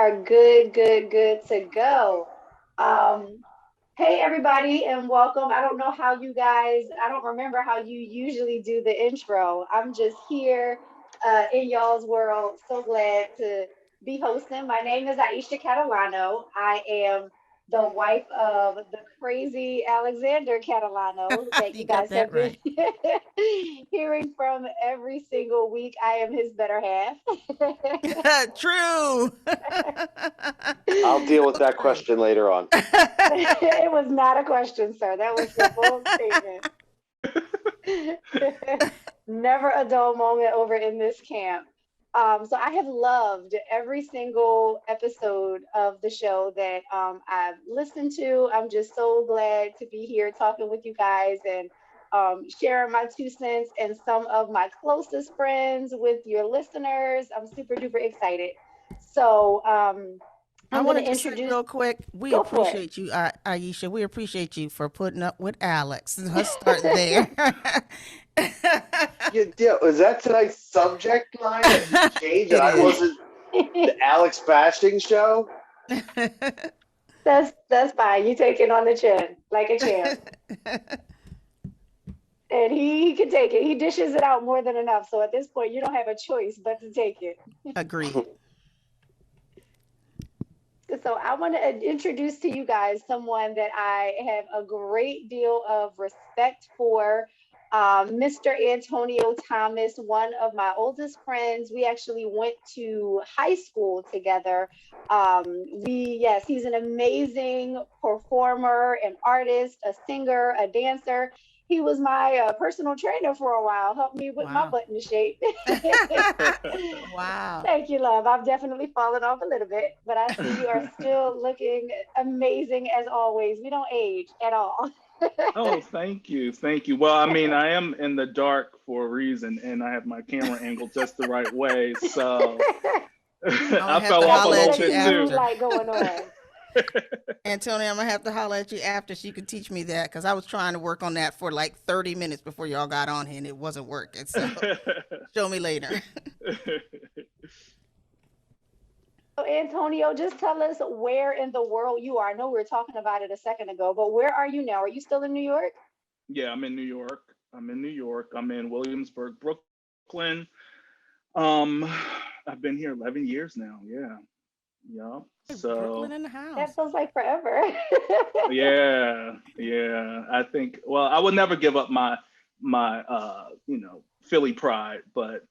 are good to go. Um, hey, everybody, and welcome. I don't know how you guys, I don't remember how you usually do the intro. I'm just here in y'all's world. So glad to be hosting. My name is Aisha Catalano. I am the wife of the crazy Alexander Catalano that you You got guys have that been right. hearing from every single week. I am his better half. True. I'll deal with So that true. question later on. It was not a question, sir. That was a bold statement. Never a dull moment over in this camp. So I have loved every single episode of the show that I've listened to. I'm just so glad to be here talking with you guys and sharing my 2 cents and some of my closest friends with your listeners. I'm super duper excited. So I I'm going want to to just say introduce, real quick, we go for it. appreciate you, Aisha. We appreciate you for putting up with Alex. Let's start there. Yeah, was that tonight's subject line that you changed? And It I is. wasn't the Alex bashing show. That's fine. You take it on the chin like a champ. And he can take it. He dishes it out more than enough. So at this point, you don't have a choice but to take it. Agreed. So I want to introduce to you guys someone that I have a great deal of respect for. Mr. Antonio Thomas, one of my oldest friends. We actually went to high school together. Yes, he's an amazing performer, an artist, a singer, a dancer. He was my personal trainer for a while, helped me with my Wow. butt in shape. Wow. Thank you, love. I've definitely fallen off a little bit, but I see you are still looking amazing as always. We don't age at all. Oh, thank you. Thank you. Well, I mean, I am in the dark for a reason, and I have my camera angled just the right way. So I'm gonna I have fell to off a holler Definitely little at a you bit cute too. mood after. light going on. Antonio, I'm gonna have to holler at you after so you can teach me that because I was trying to work on that for like 30 minutes before y'all got on here and it wasn't working. So show me later. So, Antonio, just tell us where in the world you are. I know we were talking about it a second ago, but where are you now? Are you still in New York? Yeah, I'm in New York. I'm in New York. I'm in Williamsburg, Brooklyn. Um, I've been here 11 years now. Yeah. So Brooklyn in the That house. feels like forever. yeah. I think. Well, I would never give up my Philly pride, but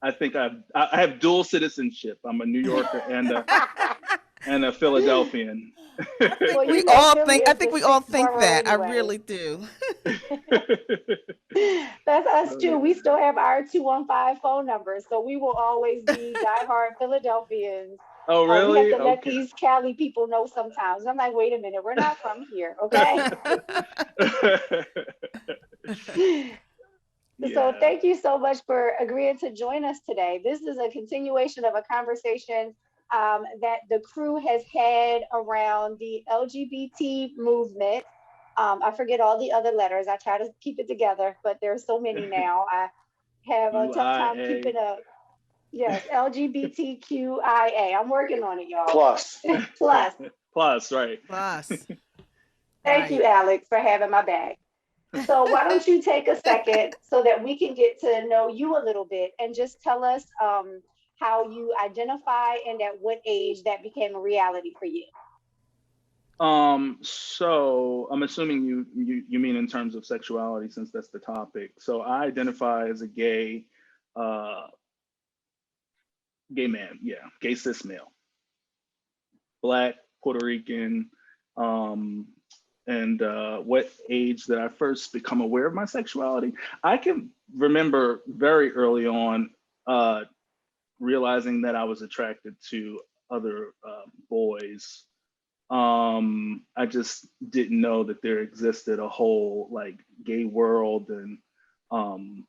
I think I have dual citizenship. I'm a New Yorker and a Philadelphian. I think Well, we you know, all Philly think I is think the we all sixth think borough that. I anyway. really do. That's us Oh too. We yeah. still have our 215 phone numbers, so we will always be diehard Philadelphians. Oh We have really? to let Okay. these Cali people know sometimes. I'm like, wait a minute, we're not from here, okay? So Yeah. thank you so much for agreeing to join us today. This is a continuation of a conversation that the crew has had around the LGBT movement. I forget all the other letters. I try to keep it together, but there's so many now. I have a tough time UIA. keeping up. Yes, LGBTQIA. I'm working on it, y'all. Plus, Plus, Plus, right. Plus, thank you, right. Alex, for having my back. So why don't you take a second so that we can get to know you a little bit and just tell us how you identify and at what age that became a reality for you. So I'm assuming you mean in terms of sexuality since that's the topic. So I identify as a uh gay man, yeah, gay cis male, black, Puerto Rican, um, and what age did I first become aware of my sexuality? I can remember very early on uh, realizing that I was attracted to other boys. I just didn't know that there existed a whole like gay world, and um,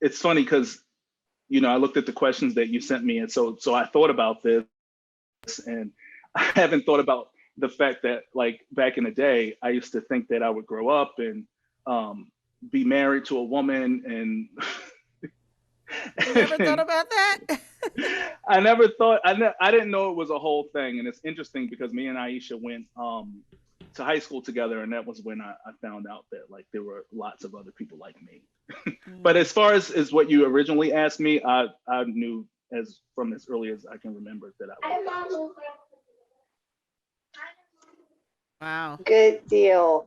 it's funny because I looked at the questions that you sent me, and so I thought about this, and I haven't thought about the fact that like back in the day, I used to think that I would grow up and um, be married to a woman and You never thought about that? I never thought I didn't know it was a whole thing, and it's interesting because me and Aisha went to high school together, and that was when I found out that like there were lots of other people like me. But Mm. as far as what you originally asked me, I knew as from as early as I can remember that I was. Wow. Good deal.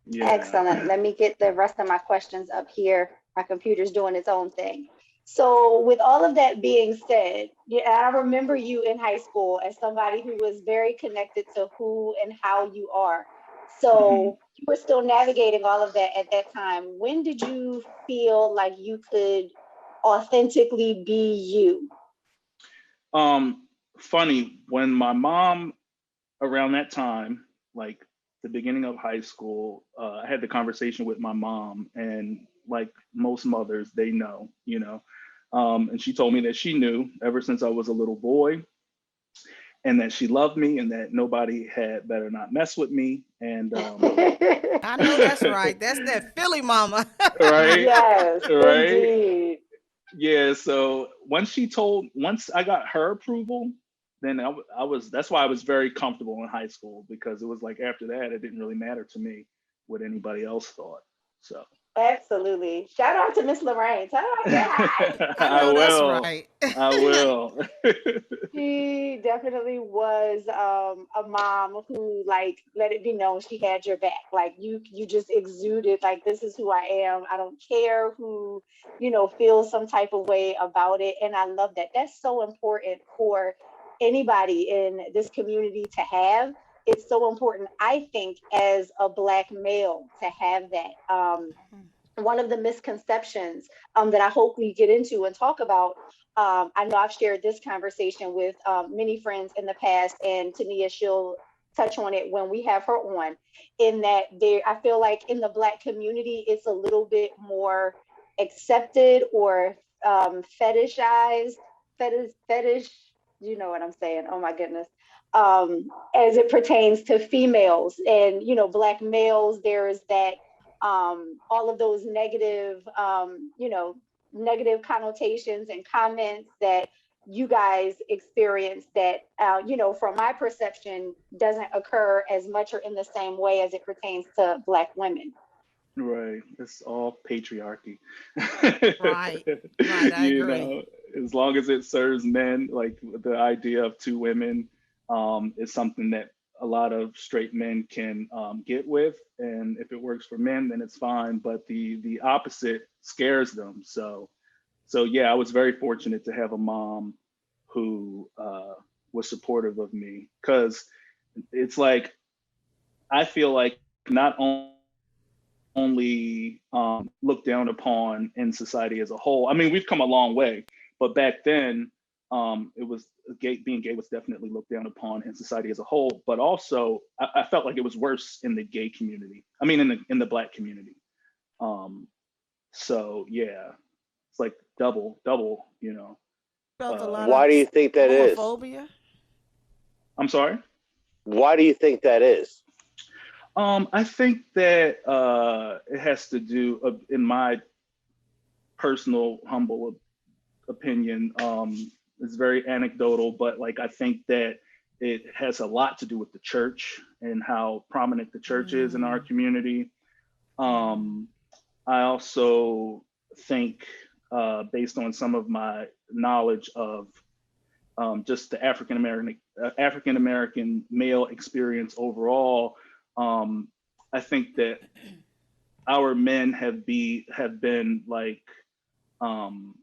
Yeah. Excellent. Let me get the rest of my questions up here. My computer's doing its own thing. So, with all of that being said, yeah, I remember you in high school as somebody who was very connected to who and how you are. Mhm. So, you were still navigating all of that at that time. When did you feel like you could authentically be you? Um, Funny when my mom around that time, like the beginning of high school, I had the conversation with my mom, and like most mothers, they know, you know. And she told me that she knew ever since I was a little boy, and that she loved me, and that nobody had better not mess with me. And I know that's right. That's that Philly mama. right, Yes, right, indeed. yeah. So once I got her approval, then I was that's why I was very comfortable in high school, because it was like after that it didn't really matter to me what anybody else thought. So Absolutely. Shout out to Miss Lorraine. Tell her I said hi. I I know that's will, right. I will. She definitely was a mom who like let it be known she had your back. Like you just exuded like this is who I am. I don't care who, feels some type of way about it. And I love that. That's so important for anybody in this community to have. It's so important, I think, as a black male to have that. One of the misconceptions that I hope we get into and talk about. I know I've shared this conversation with many friends in the past, and Tania, she'll touch on it when we have her on. In that, there, I feel like in the Black community, it's a little bit more accepted or fetishized, fetish. You know what I'm saying? Oh my goodness. As it pertains to females and Black males, there is that all of those negative, negative connotations and comments that you guys experience that, from my perception, doesn't occur as much or in the same way as it pertains to Black women. Right. It's all patriarchy. Right. Right. I You agree. know, as long as it serves men, like the idea of two women is something that a lot of straight men can get with. And if it works for men, then it's fine. But the opposite scares them. So yeah, I was very fortunate to have a mom who was supportive of me, because it's like I feel like not only looked down upon in society as a whole. I mean, we've come a long way, but back then, it was being gay was definitely looked down upon in society as a whole. But also, I felt like it was worse in the gay community. I mean, in the Black community. Um, so yeah, it's like double. You know. Felt a lot Why of do you think that is? homophobia. I'm sorry. Why do you think that is? I think that it has to do, in my personal humble opinion, it's very anecdotal, but like I think that it has a lot to do with the church and how prominent the church is in our Mm, community. mhm. Um, I also think, based on some of my knowledge of just the African American male experience overall, um, I think that our men have been like, um,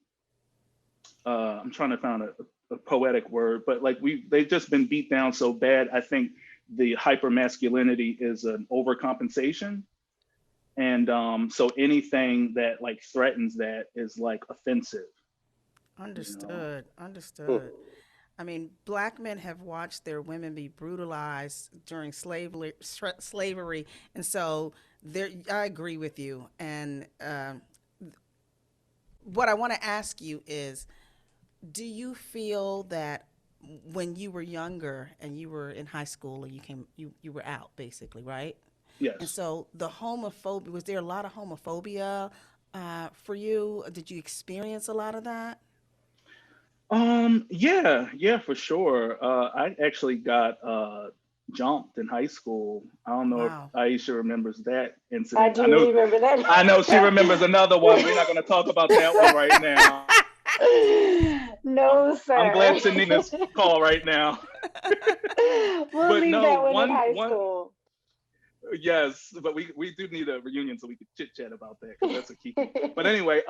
I'm trying to find a poetic word, but like they've just been beat down so bad. I think the hyper masculinity is an overcompensation, and so anything that like threatens that is like offensive, you know. Understood. Hmm. Understood. I mean, black men have watched their women be brutalized during slavery, and so there. I agree with you. And what I want to ask you is, do you feel that when you were younger and you were in high school and you were out basically, right? And Yes. so the homophobia, was there a lot of homophobia For you, did you experience a lot of that? Yeah, for sure. I actually got jumped in high school. I don't know if Wow. Aisha remembers that I incident. do remember I know she that. remembers another one. We're not going to talk about that one right now. No, I'm sir. glad to name this call right now. We'll But leave no, that one in one high one school. yes, but we do need a reunion so we could chit chat about that because that's a kiki. But anyway,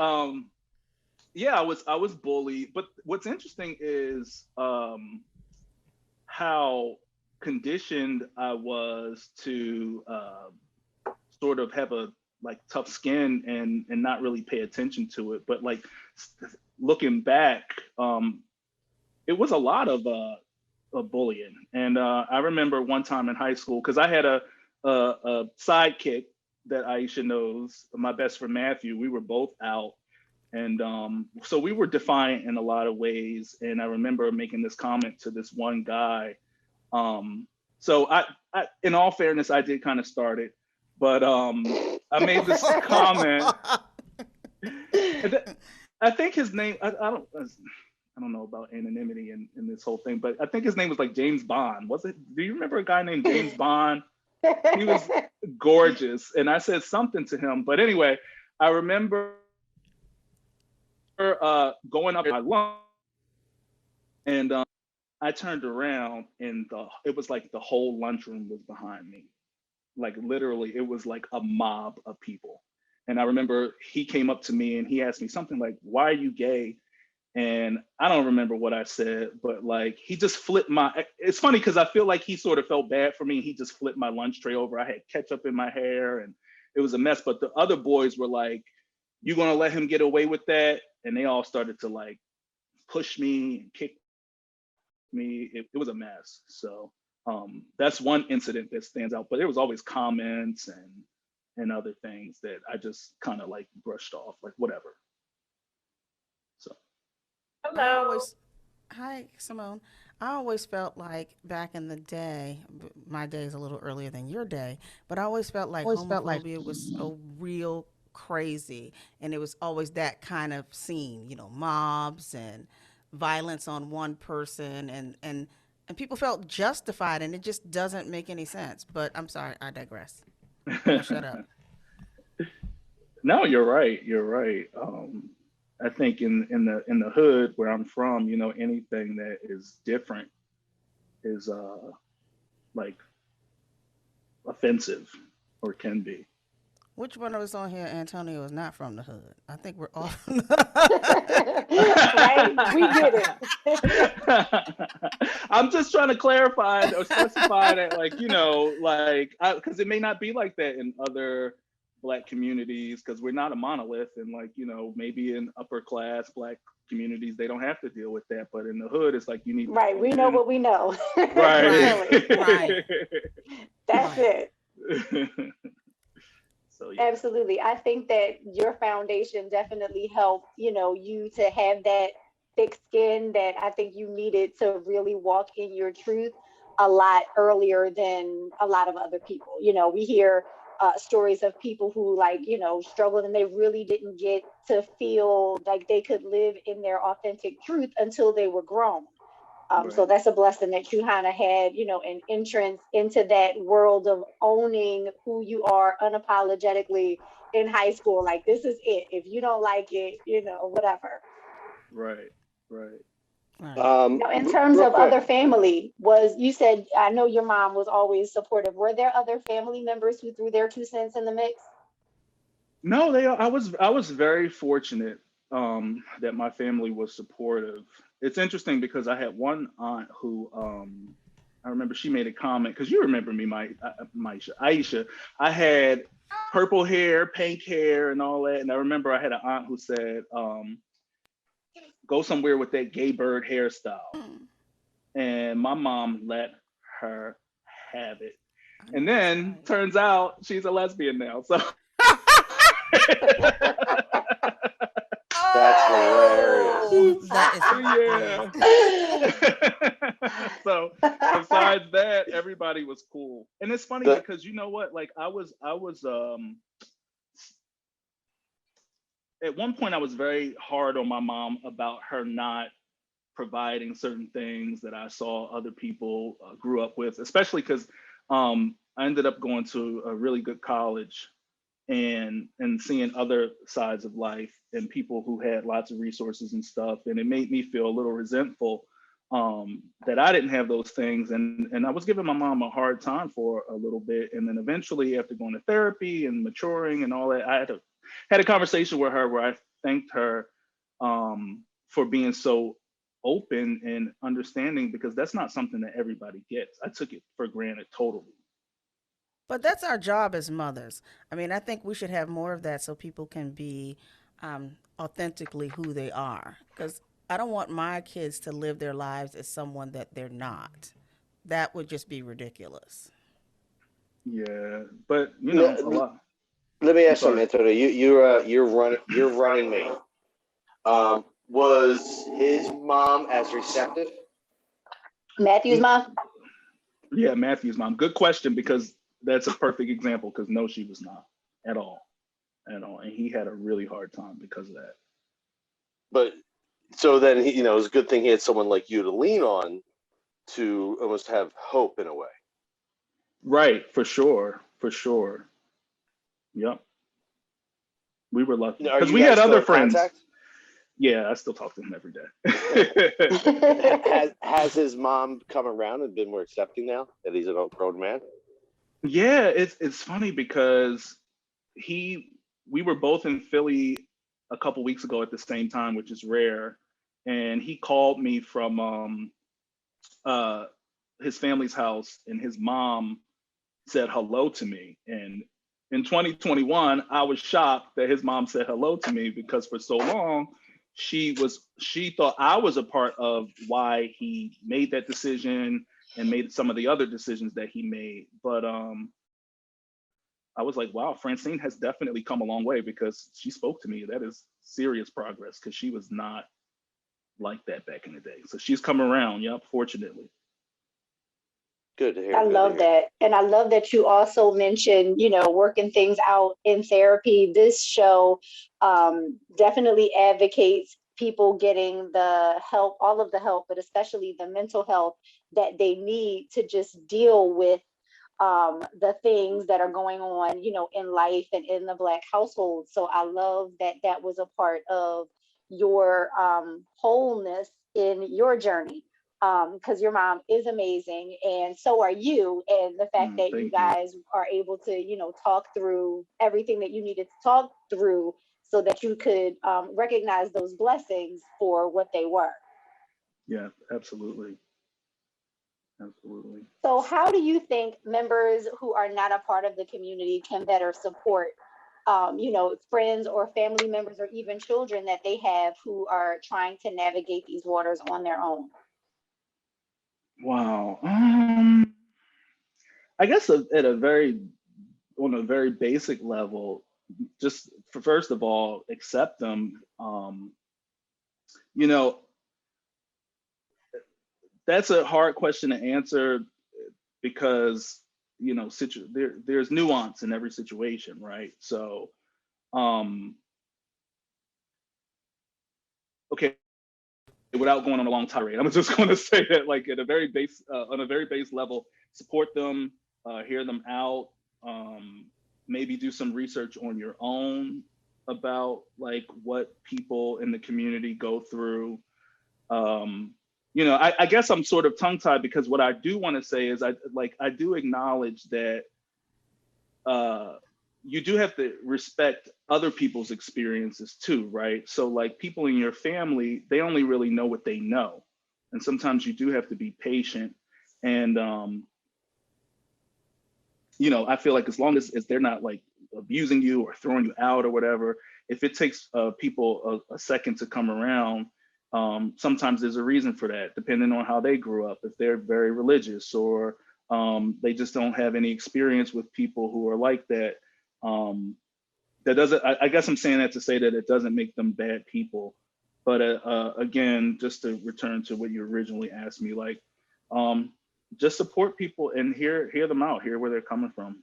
yeah, I was bullied. But what's interesting is how conditioned I was to sort of have a like tough skin and not really pay attention to it. But like looking back, it was a lot of bullying. And I remember one time in high school because I had a sidekick that Aisha knows, my best friend Matthew. We were both out. And so we were defiant in a lot of ways. And I remember making this comment to this one guy. So in all fairness, I did kind of start it, but I made this comment. I think his name. I don't know about anonymity in this whole thing, but I think his name was like James Bond. Was it? Do you remember a guy named James Bond? He was gorgeous, and I said something to him. But anyway, I remember going up my lunch, and I turned around, and it was like the whole lunchroom was behind me. Like literally, it was like a mob of people. And I remember he came up to me and he asked me something like, "Why are you gay?" And I don't remember what I said, but like he just flipped my. It's funny because I feel like he sort of felt bad for me. He just flipped my lunch tray over. I had ketchup in my hair and it was a mess. But the other boys were like, "You gonna let him get away with that?" And they all started to like push me and kick me. It was a mess. So that's one incident that stands out. But there was always comments and other things that I just kind of like brushed off, like whatever. So I Hello. always, hi, Simone. I always felt like back in the day, my day is a little earlier than your day, but I always felt like homophobia was so real crazy. And it was always that kind of scene, mobs and violence on one person and people felt justified and it just doesn't make any sense. But I'm sorry, I digress. I'm gonna shut up. no, you're right. You're right. I think in the hood where I'm from, anything that is different is like offensive or can be. Which one of us on here, Antonio, is not from the hood? I think we're all. Right? We get it. I'm just trying to clarify or specify that, like, like, because it may not be like that in other Black communities, because we're not a monolith. And, like, maybe in upper class Black communities, they don't have to deal with that. But in the hood, it's like you need to Right. We fit know in. what we know. Right, Right. Really. right, That's right. it. So, yeah. Absolutely. I think that your foundation definitely helped, you to have that thick skin that I think you needed to really walk in your truth a lot earlier than a lot of other people. We hear stories of people who like, struggled and they really didn't get to feel like they could live in their authentic truth until they were grown. So Right. that's a blessing that you kind of had, an entrance into that world of owning who you are unapologetically in high school. Like, this is it. If you don't like it, whatever. Right. Right. Right. Now, in terms Real of quick. other family, you said, I know your mom was always supportive. Were there other family members who threw their 2 cents in the mix? No, I was very fortunate that my family was supportive. It's interesting because I had one aunt who I remember she made a comment because you remember me, Aisha. I had purple hair, pink hair, and all that, and I remember I had an aunt who said, "Go somewhere with that gay bird hairstyle," Mm, and my mom let her have it. I know And that's then right. turns out she's a lesbian now. So That's hilarious. Oh, that is yeah. hilarious. So besides that, everybody was cool. And it's funny The because you know what? Like I was at one point I was very hard on my mom about her not providing certain things that I saw other people grew up with, especially because I ended up going to a really good college and seeing other sides of life and people who had lots of resources and stuff, and it made me feel a little resentful that I didn't have those things, and I was giving my mom a hard time for a little bit, and then eventually after going to therapy and maturing and all that, I had a conversation with her where I thanked her for being so open and understanding, because that's not something that everybody gets. I took it for granted totally. But that's our job as mothers. I mean, I think we should have more of that so people can be authentically who they are. Because I don't want my kids to live their lives as someone that they're not. That would just be ridiculous. Yeah, but a Let, lot. let me I'm ask something, sorry. Antonio. You're running me. Was his mom as receptive? Matthew's mom. Yeah, Matthew's mom. Good question, because that's a perfect example. Because no, she was not at all, at all, and he had a really hard time because of that. But so then he, it's a good thing he had someone like you to lean on to almost have hope in a way. Right, for sure, for sure. Yep, we were lucky Are because you we guys had still other in friends. contact? Yeah, I still talk to him every day. Has his mom come around and been more accepting now that he's an old grown man? Yeah, it's funny because he we were both in Philly a couple weeks ago at the same time, which is rare, and he called me from uh his family's house, and his mom said hello to me. And in 2021, I was shocked that his mom said hello to me, because for so long she thought I was a part of why he made that decision and made some of the other decisions that he made. But I was like, wow, Francine has definitely come a long way, because she spoke to me. That is serious progress, because she was not like that back in the day. So she's come around. Yep, fortunately. Good to hear. I Good to love hear. that. And I love that you also mentioned, working things out in therapy. This show definitely advocates people getting the help, all of the help, but especially the mental health that they need to just deal with the things that are going on, in life and in the Black household. So I love that that was a part of your wholeness in your journey, because your mom is amazing and so are you. And the fact that you Thank you. guys are able to, talk through everything that you needed to talk through so that you could recognize those blessings for what they were. Yeah, absolutely. Absolutely. So, how do you think members who are not a part of the community can better support, friends or family members or even children that they have who are trying to navigate these waters on their own? Wow. I guess on a very basic level, just for, first of all, accept them. You know, that's a hard question to answer, because there's nuance in every situation, right? So, um, okay, without going on a long tirade, I'm just going to say that, like, at a very base, on a very base level, support them, hear them out, maybe do some research on your own about like what people in the community go through. Um, I guess I'm sort of tongue tied, because what I do want to say is I do acknowledge that uh, you do have to respect other people's experiences too, right? So like people in your family, they only really know what they know. And sometimes you do have to be patient. And, I feel like as long as they're not like abusing you or throwing you out or whatever, if it takes people a second to come around, sometimes there's a reason for that, depending on how they grew up. If they're very religious, or they just don't have any experience with people who are like that. That doesn't, I guess I'm saying that to say that it doesn't make them bad people. But again, just to return to what you originally asked me, like, um, just support people and hear them out, hear where they're coming from.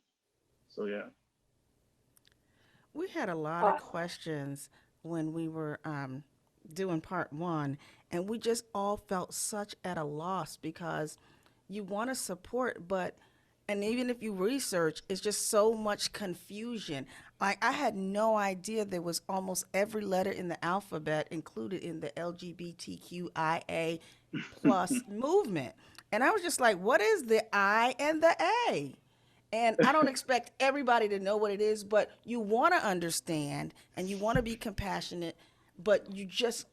So yeah. We had a lot of Uh, questions when we were doing part one, and we just all felt such at a loss because you want to support, but and even if you research, it's just so much confusion. Like I had no idea there was almost every letter in the alphabet included in the LGBTQIA plus movement. And I was just like, what is the I and the A? And I don't expect everybody to know what it is, but you want to understand and you want to be compassionate, but you just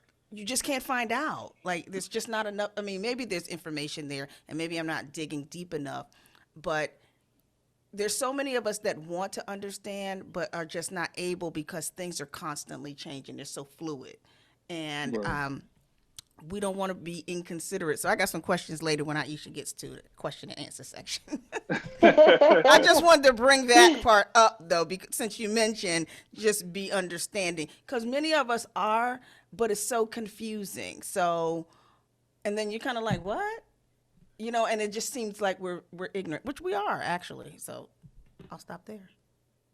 can't find out. Like there's just not enough. I mean, maybe there's information there and maybe I'm not digging deep enough, but there's so many of us that want to understand but are just not able because things are constantly changing. They're so fluid. And Right. we don't want to be inconsiderate. So I got some questions later when Aisha gets to the question and answer section. I just wanted to bring that part up though, because since you mentioned just be understanding, because many of us are, but it's so confusing. So, and then you're kind of like, what? You know, and it just seems like we're ignorant, which we are actually. So I'll stop there.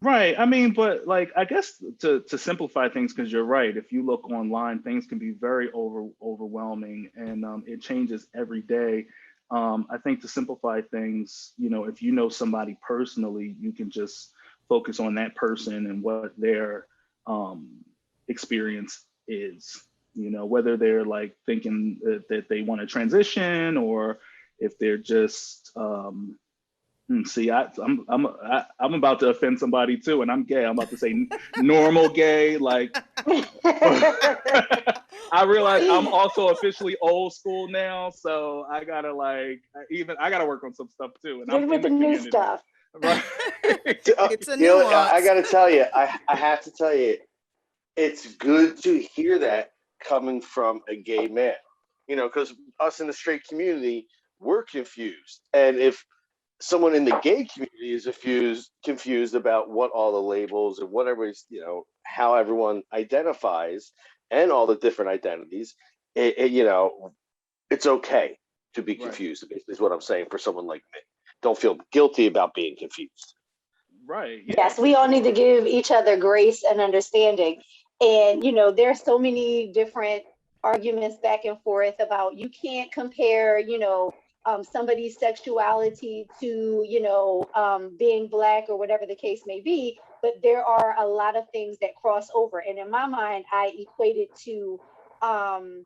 Right. I mean, but like, I guess to simplify things, because you're right. If you look online, things can be very overwhelming, and it changes every day. I think to simplify things, if you know somebody personally, you can just focus on that person and what their um, experience is. Whether they're like thinking that they want to transition, or if they're just see, I'm about to offend somebody too, and I'm gay. I'm about to say normal gay. Like, I realize I'm also officially old school now, so I gotta I gotta work on some stuff too. And Get I'm with in the the new community, stuff. right? It's a I nuance. got to tell you, I have to tell you, it's good to hear that coming from a gay man. Because us in the straight community, we're confused, and if someone in the gay community is confused about what all the labels and whatever is, how everyone identifies and all the different identities, it's okay to be Right, confused, is what I'm saying for someone like me. Don't feel guilty about being confused. right, yeah, Yes, for we all need sure. to give each other grace and understanding. And, there's so many different arguments back and forth about you can't compare, somebody's sexuality to, being Black or whatever the case may be. But there are a lot of things that cross over. And in my mind, I equate it to um,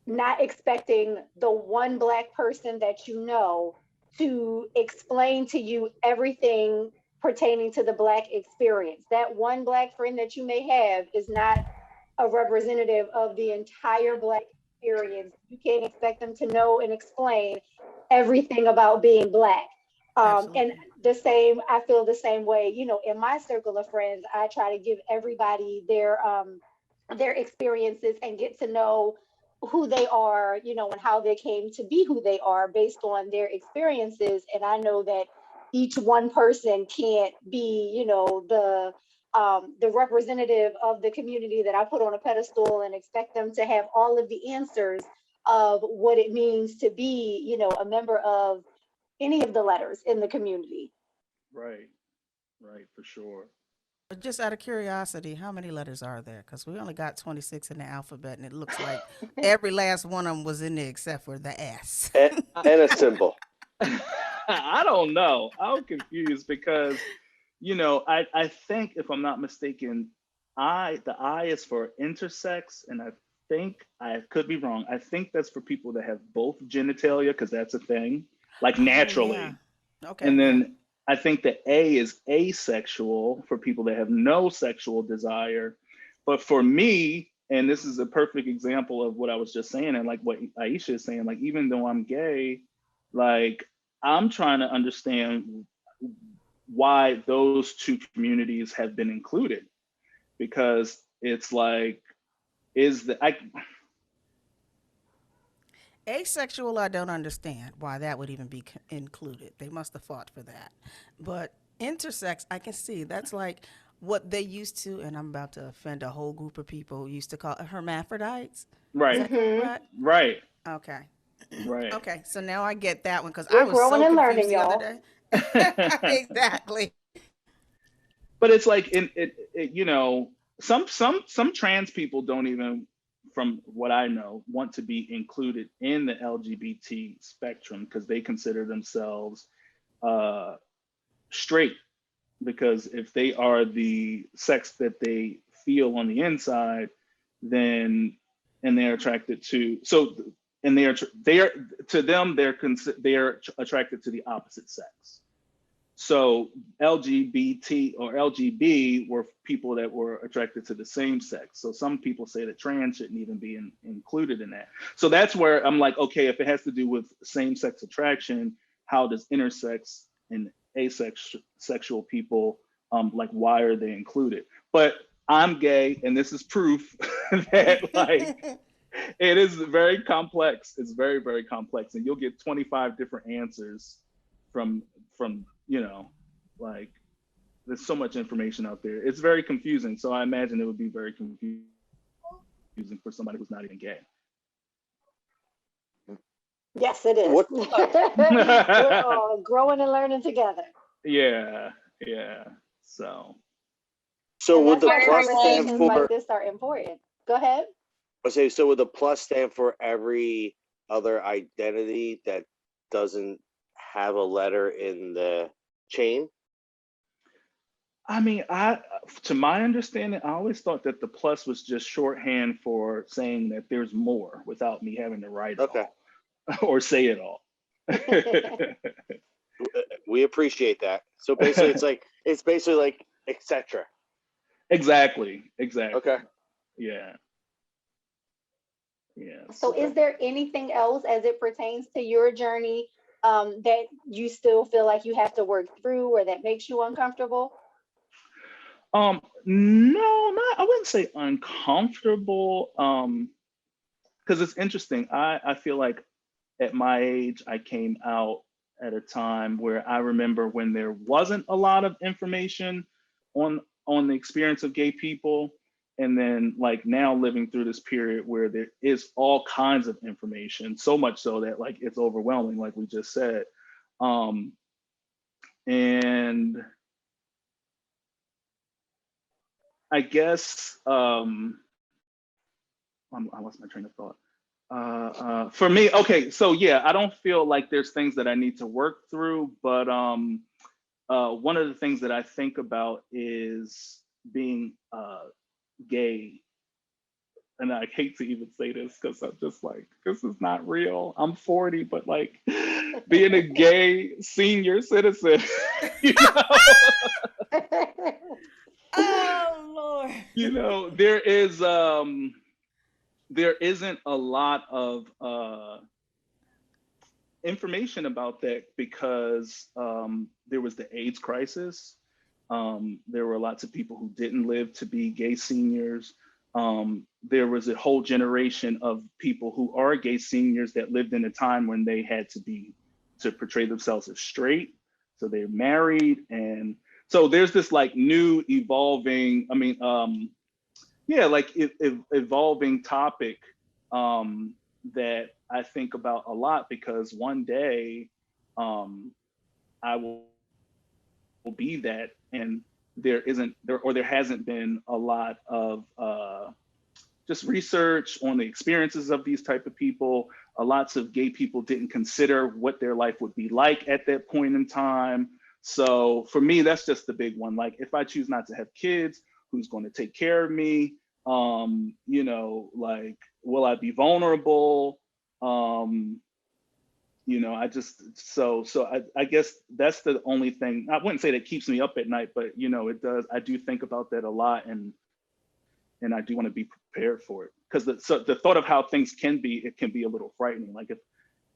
not expecting the one Black person that to explain to you everything pertaining to the Black experience. That one Black friend that you may have is not a representative of the entire Black experience. You can't expect them to know and explain everything about being Black. And Absolutely. I feel the same way. In my circle of friends, I try to give everybody their experiences and get to know who they are, and how they came to be who they are based on their experiences. And I know that each one person can't be, the representative of the community that I put on a pedestal and expect them to have all of the answers of what it means to be, a member of any of the letters in the community. Right, right, for sure. But just out of curiosity, how many letters are there? Because we only got 26 in the alphabet, and it looks like every last one of them was in there except for the S. And, and a symbol. I don't know. I'm confused because, I think if I'm not mistaken, the I is for intersex, and I think I could be wrong. I think that's for people that have both genitalia, because that's a thing, like Oh, yeah. naturally. Okay, And yeah. then I think the A is asexual for people that have no sexual desire. But for me, and this is a perfect example of what I was just saying, and like what Aisha is saying, like even though I'm gay, like I'm trying to understand why those two communities have been included, because it's like, is the I Asexual, I don't understand why that would even be included. They must have fought for that. But intersex, I can see that's like what they used to, and I'm about to offend a whole group of people, used to call hermaphrodites. Is right, that Mm-hmm. correct? right, Okay. right. Okay, so now I get that one because I We're was growing so and confused learning, the other y'all. day. Exactly. But it's like in it, some trans people don't even, from what I know, want to be included in the LGBT spectrum because they consider themselves straight, because if they are the sex that they feel on the inside, then and they're attracted to and they are to them they're attracted to the opposite sex. So LGBT or LGB were people that were attracted to the same sex. So some people say that trans shouldn't even be included in that. So that's where I'm like, okay, if it has to do with same-sex attraction, how does intersex and asexual people, like, why are they included? But I'm gay, and this is proof that, like, it is very complex. It's very, very complex, and you'll get 25 different answers from like, there's so much information out there. It's very confusing. So I imagine it would be very confusing for somebody who's not even gay. Yes, it is. We're all growing and learning together. Yeah. So would the that's why plus stand conversations for? like this are important. Go ahead. Okay, so would the plus stand for every other identity that doesn't have a letter in the chain? I mean, to my understanding, I always thought that the plus was just shorthand for saying that there's more without me having to write it all or say it all. We appreciate that. So basically, it's basically like etc. Exactly. Okay. Yeah. So is there anything else as it pertains to your journey that you still feel like you have to work through or that makes you uncomfortable? No, I wouldn't say uncomfortable. Because it's interesting. I feel like at my age, I came out at a time where I remember when there wasn't a lot of information on the experience of gay people. And then, like, now living through this period where there is all kinds of information, so much so that, like, it's overwhelming, like we just said. And I guess I lost my train of thought. For me, okay, so yeah, I don't feel like there's things that I need to work through, but one of the things that I think about is being gay. And I hate to even say this because I'm just like, this is not real. I'm 40, but, like, being a gay senior citizen, you know? Oh Lord. You know, there isn't a lot of information about that because there was the AIDS crisis. There were lots of people who didn't live to be gay seniors. There was a whole generation of people who are gay seniors that lived in a time when they had to portray themselves as straight. So they're married. And so there's this, like, new evolving, evolving topic that I think about a lot, because one day I will be that, and there hasn't been a lot of just research on the experiences of these type of people. Lots of gay people didn't consider what their life would be like at that point in time. So for me, that's just the big one. Like, if I choose not to have kids, who's going to take care of me? Like, will I be vulnerable? I guess that's the only thing. I wouldn't say that keeps me up at night, but it does. I do think about that a lot, and I do want to be prepared for it, because the thought of how things can be, it can be a little frightening. Like,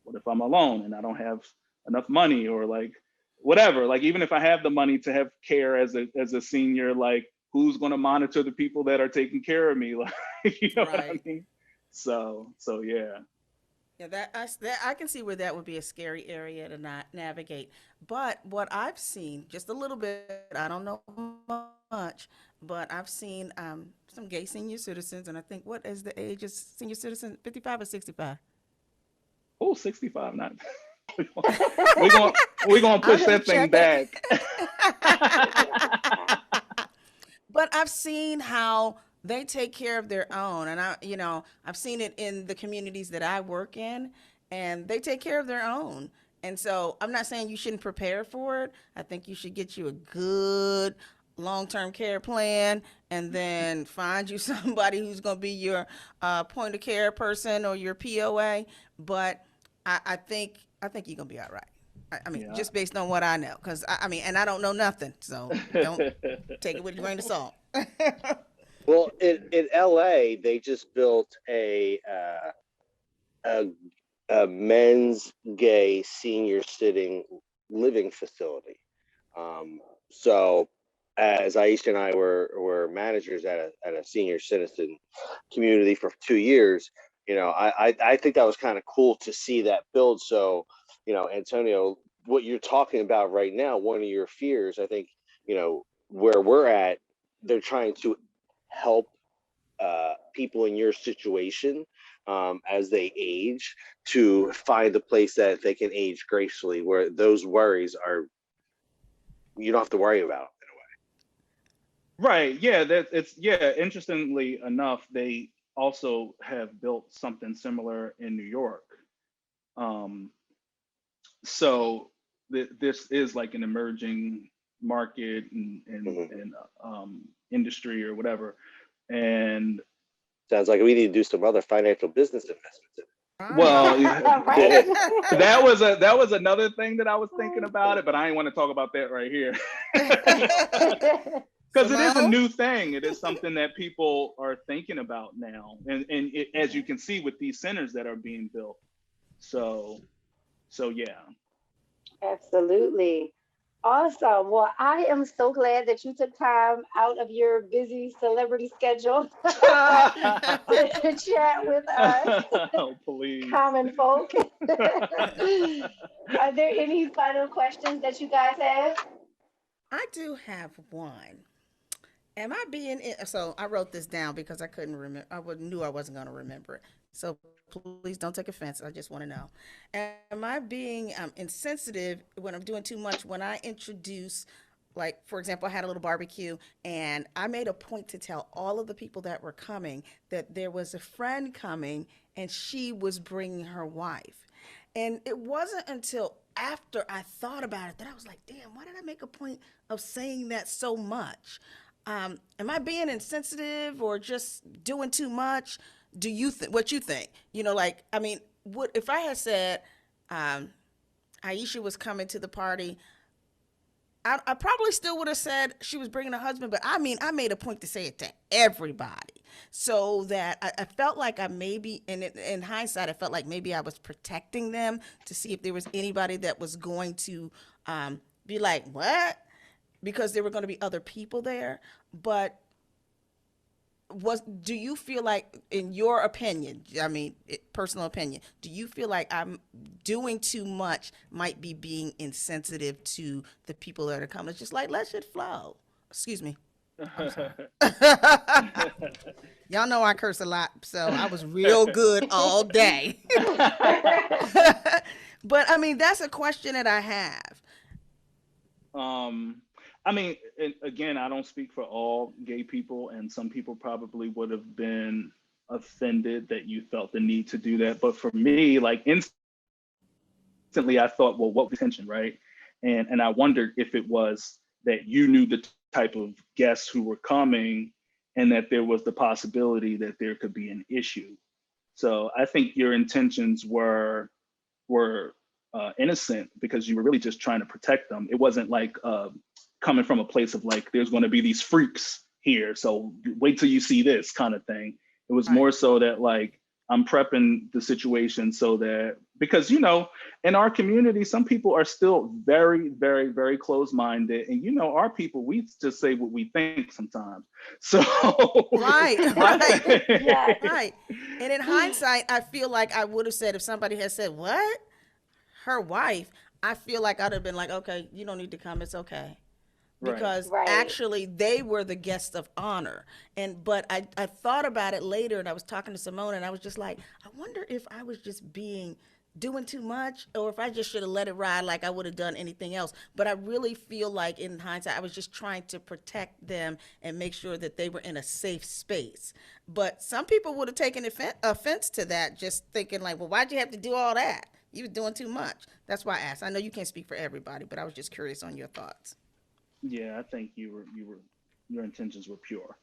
what if I'm alone and I don't have enough money, or, like, whatever. Like, even if I have the money to have care as a senior, like, who's going to monitor the people that are taking care of me? Like, what I mean? So yeah. Yeah, that I can see where that would be a scary area to not navigate. But what I've seen, just a little bit, I don't know much, but I've seen some gay senior citizens, and I think, what is the age of senior citizen? 55 or 65? Oh, 65, not. We're gonna push that thing back. But I've seen how they take care of their own, and I've seen it in the communities that I work in, and they take care of their own. And so I'm not saying you shouldn't prepare for it. I think you should get you a good long-term care plan, and then find you somebody who's going to be your point of care person or your POA. But I think you're going to be all right. I mean, Yeah. just based on what I know, because I mean, and I don't know nothing, so don't take it with a grain of salt. Well, in LA, they just built a men's gay senior sitting living facility. So, as Aisha and I were managers at a senior citizen community for 2 years, I think that was kind of cool to see that build. So, Antonio, what you're talking about right now, one of your fears, I think, where we're at, they're trying to help people in your situation as they age to find a place that they can age gracefully, where those worries are, you don't have to worry about. Right. Yeah. Interestingly enough, they also have built something similar in New York. So this is like an emerging market and industry or whatever. And Sounds like we need to do some other financial business investments in it. well, Right. that was another thing that I was thinking about it, but I ain't want to talk about that right here. Because it is a Simone? new thing. It is something that people are thinking about now, and as you can see with these centers that are being built. So yeah. Absolutely. Awesome. Well, I am so glad that you took time out of your busy celebrity schedule to chat with us, Oh, please. common folk. Are there any final questions that you guys have? I do have one. Am I being so I wrote this down because I couldn't remember. Knew I wasn't going to remember it. So please don't take offense. I just want to know. Am I being insensitive when I'm doing too much when I introduce, like, for example, I had a little barbecue and I made a point to tell all of the people that were coming that there was a friend coming and she was bringing her wife. And it wasn't until after I thought about it that I was like, damn, why did I make a point of saying that so much? Am I being insensitive or just doing too much? Do you what you think? Like, I mean, what if I had said Aisha was coming to the party? I probably still would have said she was bringing a husband, but I mean, I made a point to say it to everybody, so that I felt like I maybe, in hindsight, I felt like maybe I was protecting them to see if there was anybody that was going to be like, what? Because there were going to be other people there. But do you feel like, in your opinion, I mean, personal opinion, do you feel like I'm doing too much might be being insensitive to the people that are coming? It's just like, let shit flow. Excuse me. I'm sorry. Y'all know I curse a lot, so I was real good all day. But I mean, that's a question that I have. I mean, again, I don't speak for all gay people, and some people probably would have been offended that you felt the need to do that. But for me, like, instantly I thought, well, what was the intention, right? And I wondered if it was that you knew the type of guests who were coming and that there was the possibility that there could be an issue. So I think your intentions were innocent, because you were really just trying to protect them. It wasn't like coming from a place of like, there's going to be these freaks here, so wait till you see this kind of thing. It was more so that, like, I'm prepping the situation so that, because, in our community, some people are still very, very, very closed-minded. And, our people, we just say what we think sometimes. So. Right. Yeah. Right. And in hindsight, I feel like I would have said, if somebody had said, what? Her wife, I feel like I'd have been like, okay, you don't need to come. It's okay. Because actually they were the guests of honor. But I thought about it later, and I was talking to Simone, and I was just like, I wonder if I was just being doing too much or if I just should have let it ride like I would have done anything else. But I really feel like in hindsight, I was just trying to protect them and make sure that they were in a safe space. But some people would have taken offense to that, just thinking like, well, why'd you have to do all that? You were doing too much. That's why I asked. I know you can't speak for everybody, but I was just curious on your thoughts. Yeah, I think your intentions were pure.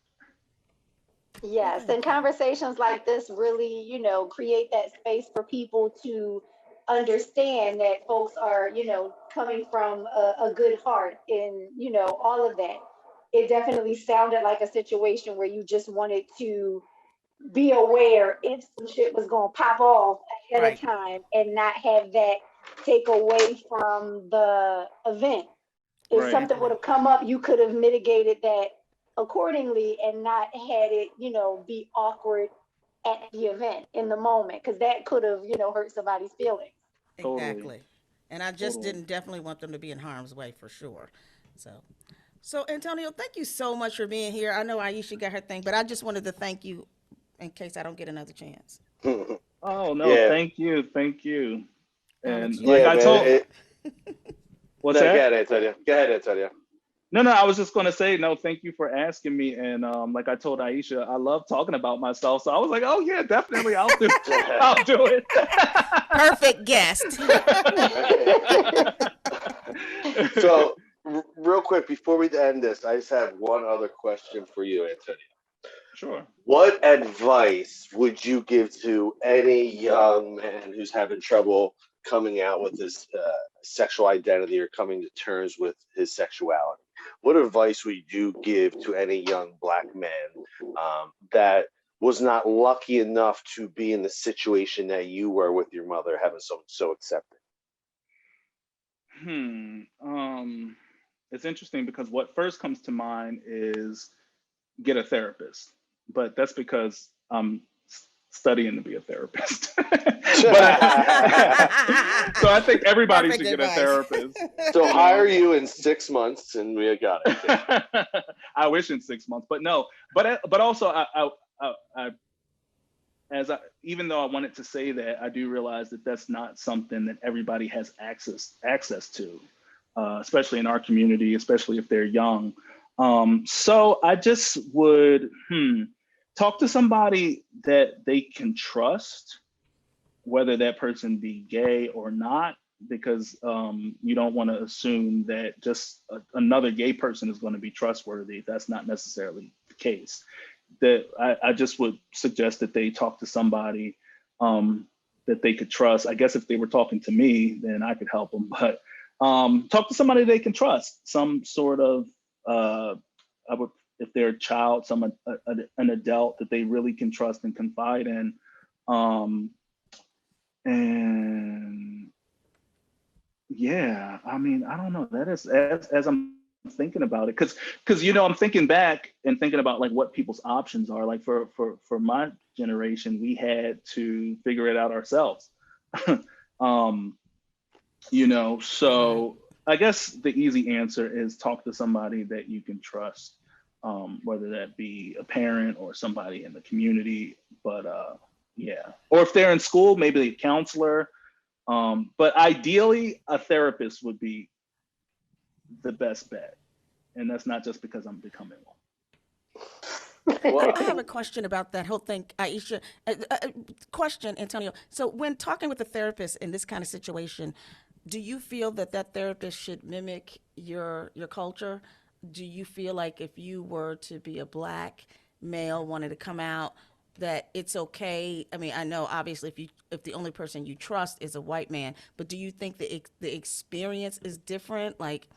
Well, Yes, and thank you. conversations like this really, create that space for people to understand that folks are, coming from a good heart and, all of that. It definitely sounded like a situation where you just wanted to be aware if some shit was going to pop off ahead of Right. time and not have that take away from the event. If Right. something would Exactly. have come up, you could have mitigated that accordingly and not had it, be awkward at the event in the moment, because that could have, hurt somebody's feelings. Totally. Exactly. And I just Totally. didn't definitely want them to be in harm's way for sure. So, so Antonio, thank you so much for being here. I know Aisha got her thing, but I just wanted to thank you in case I don't get another chance. Oh no, Yeah, thank you, thank you. Alex, And you like yeah, want I to man. told, say? what's No, go that? ahead, Antonio. Go ahead, Antonio. No, no, I was just gonna say no. Thank you for asking me. And like I told Aisha, I love talking about myself. So I was like, oh yeah, definitely, I'll do, I'll do it. Perfect guest. So, real quick before we end this, I just have one other question for you, Antonio. Sure. What advice would you give to any young man who's having trouble coming out with his sexual identity or coming to terms with his sexuality? What advice would you give to any young black man that was not lucky enough to be in the situation that you were with your mother, having someone so accepting? Hmm. It's interesting because what first comes to mind is get a therapist, but that's because I'm studying to be a therapist. So I think everybody Perfect should get a advice. therapist, So you hire know. you in 6 months, and we got it. I wish in 6 months, but no. But also I as I even though I wanted to say that, I do realize that that's not something that everybody has access to, especially in our community, especially if they're young. So I just would talk to somebody that they can trust, whether that person be gay or not, because you don't want to assume that just another gay person is going to be trustworthy. That's not necessarily the case. That I just would suggest that they talk to somebody that they could trust. I guess if they were talking to me, then I could help them, but talk to somebody they can trust, some sort of, I would, if they're a child, an adult that they really can trust and confide in. Um, and yeah, I mean, I don't know. That is as I'm thinking about it, because I'm thinking back and thinking about like what people's options are. Like for my generation, we had to figure it out ourselves. um, Right. so I guess the easy answer is talk to somebody that you can trust, whether that be a parent or somebody in the community. But yeah, or if they're in school, maybe a counselor. But ideally, a therapist would be the best bet, and that's not just because I'm becoming one. Well, I have a question about that whole thing, Aisha. Question, Antonio. So, when talking with a therapist in this kind of situation, do you feel that that therapist should mimic your culture? Do you feel like if you were to be a black male wanted to come out, that it's okay? I mean, I know obviously if the only person you trust is a white man, but do you think the experience is different? Like,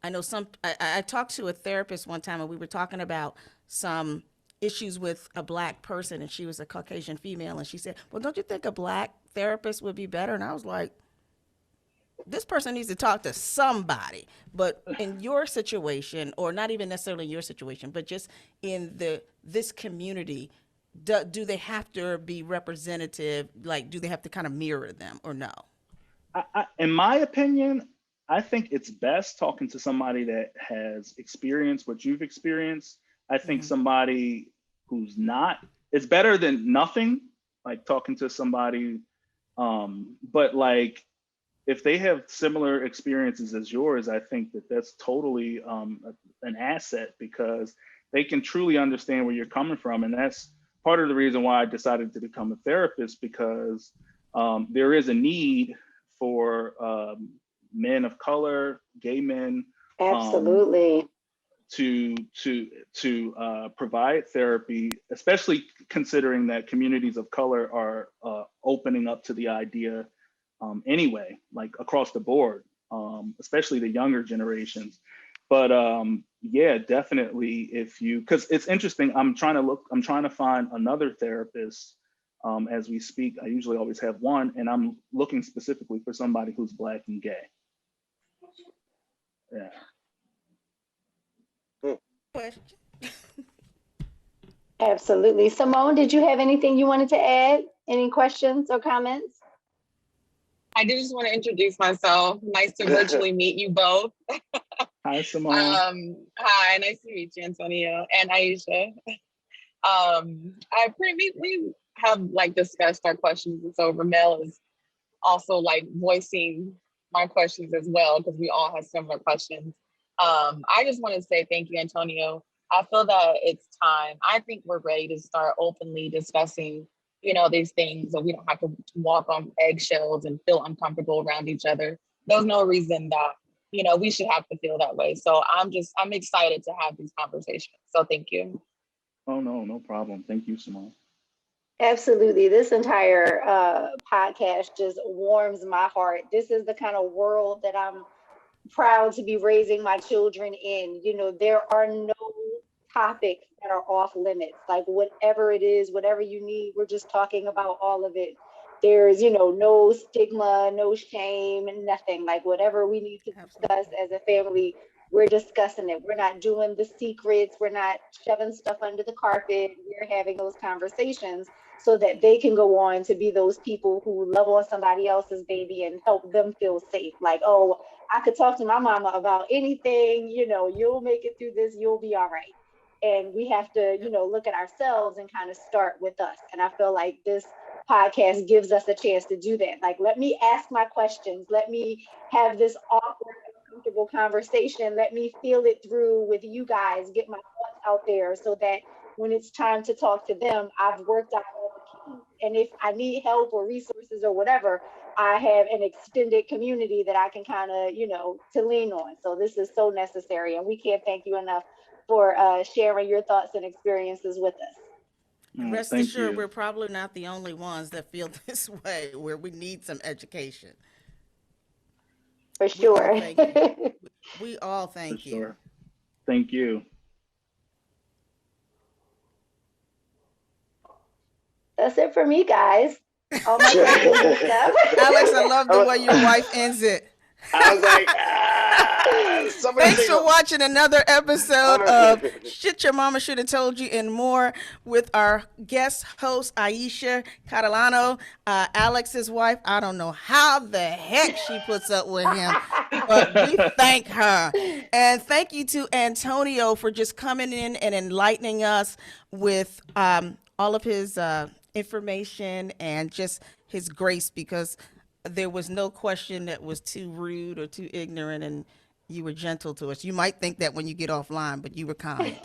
I know I talked to a therapist one time and we were talking about some issues with a black person and she was a Caucasian female and she said, well, don't you think a black therapist would be better? And I was like, this person needs to talk to somebody. But in your situation, or not even necessarily in your situation, but just in this community, do they have to be representative? Like, do they have to kind of mirror them or no? In my opinion, I think it's best talking to somebody that has experienced what you've experienced. I think Hmm. somebody who's not, it's better than nothing, like talking to somebody But like, if they have similar experiences as yours, I think that that's totally an asset, because they can truly understand where you're coming from. And that's part of the reason why I decided to become a therapist, because there is a need for men of color, gay men, Absolutely. to provide therapy, especially considering that communities of color are opening up to the idea anyway, like across the board, especially the younger generations. But yeah, definitely, if you, because it's interesting, I'm trying to find another therapist as we speak. I usually always have one, and I'm looking specifically for somebody who's Black and gay. Yeah. Question. Absolutely. Simone, did you have anything you wanted to add? Any questions or comments? I did just want to introduce myself. Nice to virtually meet you both. Hi, Simone. Hi, nice to meet you, Antonio and Aisha. We have like discussed our questions, and so Ramel is also like voicing my questions as well, because we all have similar questions. I just want to say thank you, Antonio. I feel that it's time. I think we're ready to start openly discussing, these things, so we don't have to walk on eggshells and feel uncomfortable around each other. There's no reason that, we should have to feel that way. So I'm excited to have these conversations. So thank you. Oh, no problem. Thank you, Simone. Absolutely. This entire podcast just warms my heart. This is the kind of world that I'm proud to be raising my children in. There are no topics that are off limits. Like, whatever it is, whatever you need, we're just talking about all of it. There's, no stigma, no shame, nothing. Like, whatever we need to discuss as a family, we're discussing it. We're not doing the secrets. We're not shoving stuff under the carpet. We're having those conversations so that they can go on to be those people who love on somebody else's baby and help them feel safe. Like, oh, I could talk to my mama about anything, you'll make it through this, you'll be all right. And we have to, look at ourselves and kind of start with us. And I feel like this podcast gives us a chance to do that. Like, let me ask my questions. Let me have this awkward, uncomfortable conversation. Let me feel it through with you guys, get my thoughts out there, so that when it's time to talk to them, I've worked out all the keys. And if I need help or resources or whatever, I have an extended community that I can kind of, to lean on. So this is so necessary. And we can't thank you enough for sharing your thoughts and experiences with us. Rest assured, we're probably not the only ones that feel this way, where we need some education. For sure. We all thank you. Sure. Thank you. That's it for me, guys. All my questions and stuff. Alex, I love the way your wife ends it. I was like, thanks for watching another episode of Shit Your Mama Should Have Told You and More, with our guest host, Aisha Catalano, Alex's wife. I don't know how the heck she puts up with him, but we thank her. And thank you to Antonio for just coming in and enlightening us with all of his information and just his grace, because there was no question that was too rude or too ignorant, and you were gentle to us. You might think that when you get offline, but you were kind.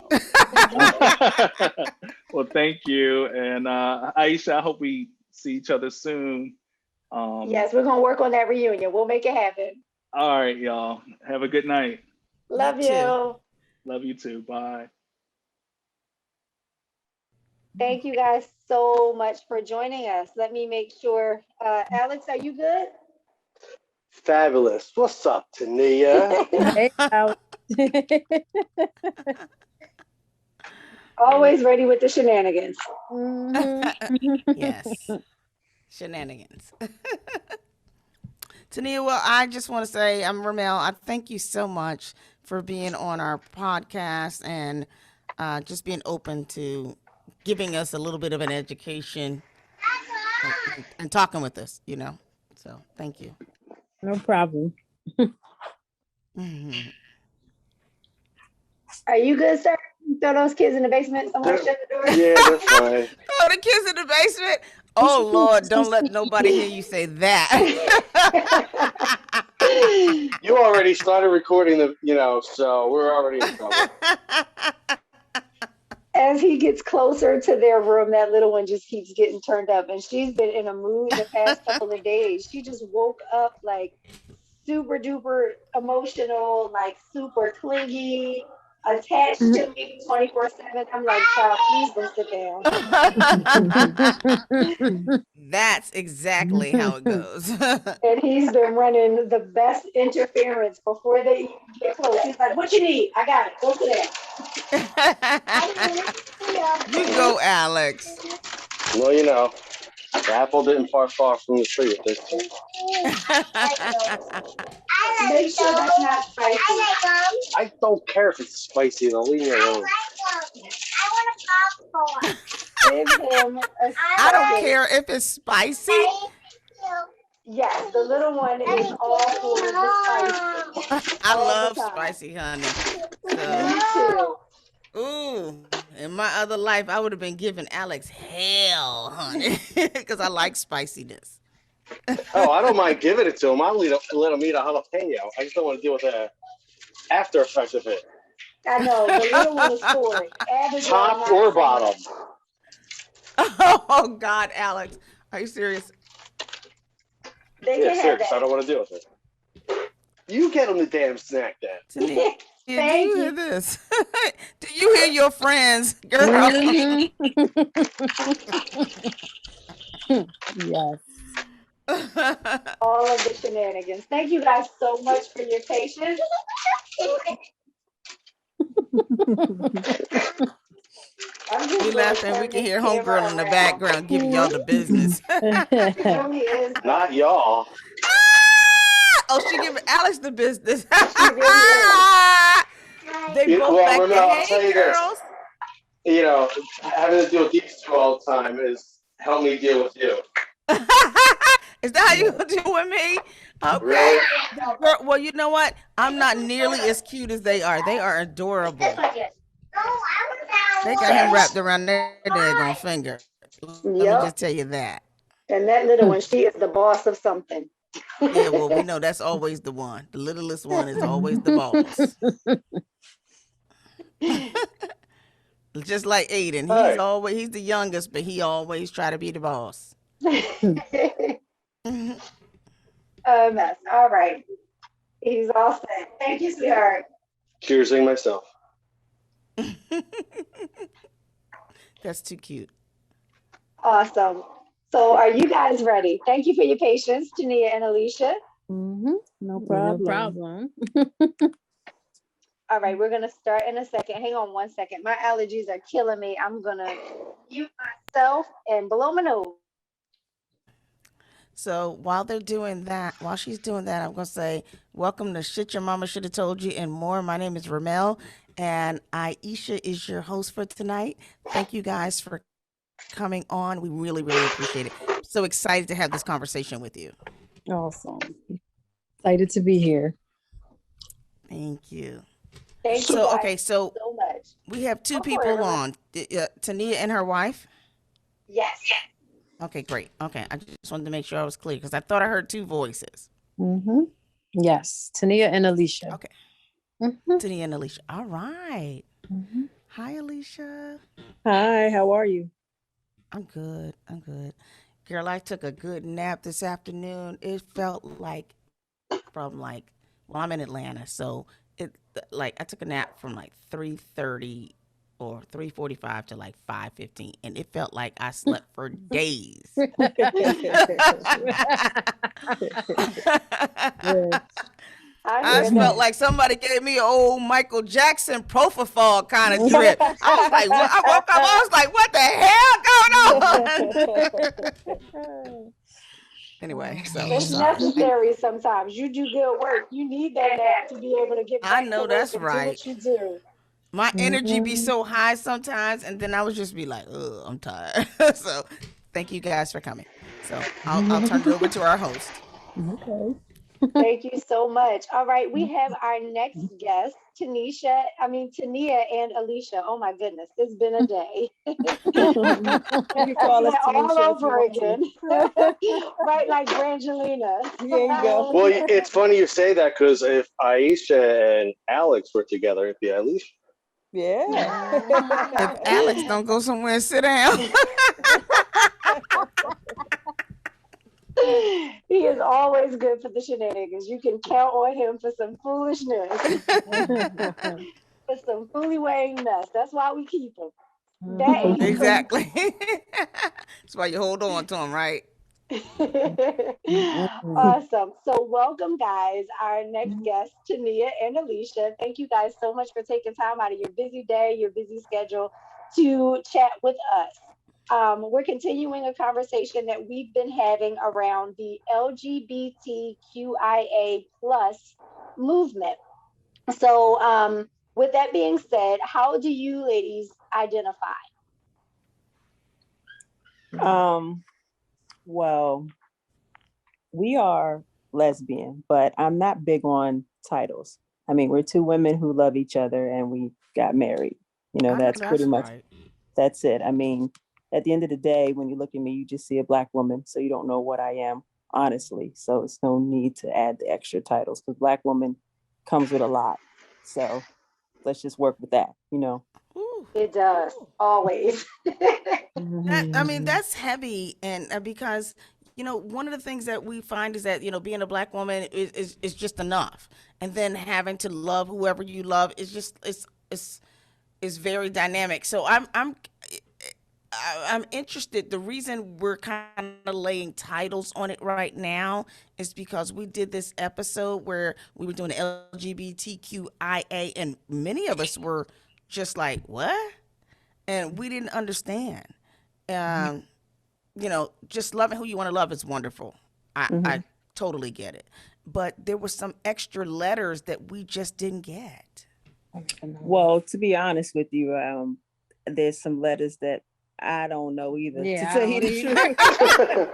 Well, thank you. And Aisha, I hope we see each other soon. Yes, we're going to work on that reunion. We'll make it happen. All right, y'all. Have a good night. Love you. Love you too. Bye. Thank you guys so much for joining us. Let me make sure. Alex, are you good? Fabulous. What's up, Tania? Hey, Alex. Always ready with the shenanigans. Yes. Shenanigans. Tania, well, I just want to say, I'm Ramel. I thank you so much for being on our podcast and just being open to giving us a little bit of an education and talking with us, So thank you. No problem. Mm-hmm. Are you good, sir? Throw those kids in the basement. Someone shut the door. Yeah, that's fine. Throw the kids in the basement. Oh Lord, don't let nobody hear you say that. You already started recording so we're already in trouble. As he gets closer to their room, that little one just keeps getting turned up. And she's been in a mood the past couple of days. She just woke up like super duper emotional, like super clingy, attached to me 24/7. I'm like, child, please go sit down. That's exactly how it goes. And he's been running the best interference before they even get close. He's like, what you need? I got it. Go sit down. You go, Alex. Well, the apple didn't fall far from the tree at this point. Make sure that's not spicy. I don't care if it's spicy, though. Leave me alone. Give him a I don't second. care if it's spicy. Yes, the little one is all for the spicy. I All the love time. spicy, honey. Me So, too. ooh, in my other life, I would have been giving Alex hell, honey, because I like spiciness. Oh, I don't mind giving it to him. I'll let him eat a jalapeno. I just don't want to deal with the after effect of it. I know, the little one is for it. Abigail, Top not or so bottom. much. Oh God, Alex, are you serious? They Yeah, can have serious. I that. don't want to deal with it. You get him the damn snack then. Tania, do Thank you hear you. this? Do you hear your friends, girl? Yes. All of the shenanigans. Thank you guys so much for your patience. I'm just We gonna laughing. turn We can this hear camera homegirl in the around. background giving y'all the business. She really is. Not y'all. Oh, she giving Alex the business. She really They both Well, back remember, there. I'll tell Hey, you this. girls. Having to deal with these two all the time is help me deal with you. Is that how you gonna deal with me? Okay. Really? Girl, well, you know what? I'm not nearly as cute as they are. They are adorable. They got him wrapped around their daggone finger. Let me Yep. just tell you that. And that little one, she is the boss of something. Yeah, well, we know that's always the one. The littlest one is always the boss. Just like Aiden. Hey. He's the youngest, but he always try to be the boss. A mess. All right. He's all set. Thank you, sweetheart. Cheersing myself. That's too cute. Awesome. So are you guys ready? Thank you for your patience, Tania and Alicia. No problem. All right, we're gonna start in a second. Hang on one second. My allergies are killing me. I'm gonna mute myself and blow my nose. So while she's doing that, I'm gonna say, welcome to Shit Your Mama Should Have Told You and More. My name is Ramel, and Aisha is your host for tonight. Thank you guys for coming on. We really, really appreciate it. So excited to have this conversation with you. Awesome. Excited to be here. Thank you. Thank you guys So so much. we have two Go for it, people Ramel. on. Tania and her wife. Yes. Okay, great. Okay, I just wanted to make sure I was clear because I thought I heard two voices. Yes, Tania and Alicia. Okay. Tania and Alicia. All right. Hi, Alicia. Hi, how are you? I'm good. Girl, I took a good nap this afternoon. It felt like I'm in Atlanta, so I took a nap from 3:30 or 3:45 to 5:15, and it felt like I slept for days. I felt like somebody gave me an old Michael Jackson propofol kind of drip. I was like, I woke up, I was like, what the hell going on? Anyway, so it's necessary sometimes. You do good work. You need that nap to be able to get back I know to work that's and right. do what you do. My energy be so high sometimes, and then I would just be like, ugh, I'm tired. So thank you guys for coming. So I'll turn it over to our host. Okay. Thank you so much. All right, we have our next guest, Tania and Alicia. Oh my goodness, it's been a day. You call us All Tanisha if you over want again. Right, like Brangelina. There you go. Well, it's funny you say that because if Aisha and Alex were together, it'd be Alicia. Yeah. If Alex don't go somewhere and sit down. He is always good for the shenanigans. You can count on him for some foolishness, for some fully mess. That's why we keep him. Dang. Exactly. That's why you hold on to him, right? Awesome. So, welcome, guys. Our next guests, Tania and Alicia. Thank you guys so much for taking time out of your busy day, your busy schedule to chat with us. We're continuing a conversation that we've been having around the LGBTQIA plus movement. So, with that being said, how do you ladies identify? Well, we are lesbian, but I'm not big on titles. I mean, we're two women who love each other and we got married. I know That's that's pretty much, right. that's it. I mean, at the end of the day, when you look at me, you just see a Black woman. So you don't know what I am, honestly. So it's no need to add the extra titles because Black woman comes with a lot. So let's just work with that. Ooh. It does, always. That's heavy, and because one of the things that we find is that being a Black woman is just enough, and then having to love whoever you love is just it's very dynamic. So I'm interested. The reason we're kind of laying titles on it right now is because we did this episode where we were doing LGBTQIA, and many of us were just like, what? And we didn't understand. Um, just loving who you want to love is wonderful. I totally get it. But there were some extra letters that we just didn't get. Well, to be honest with you, there's some letters that I don't know either. Yeah, to tell you the truth.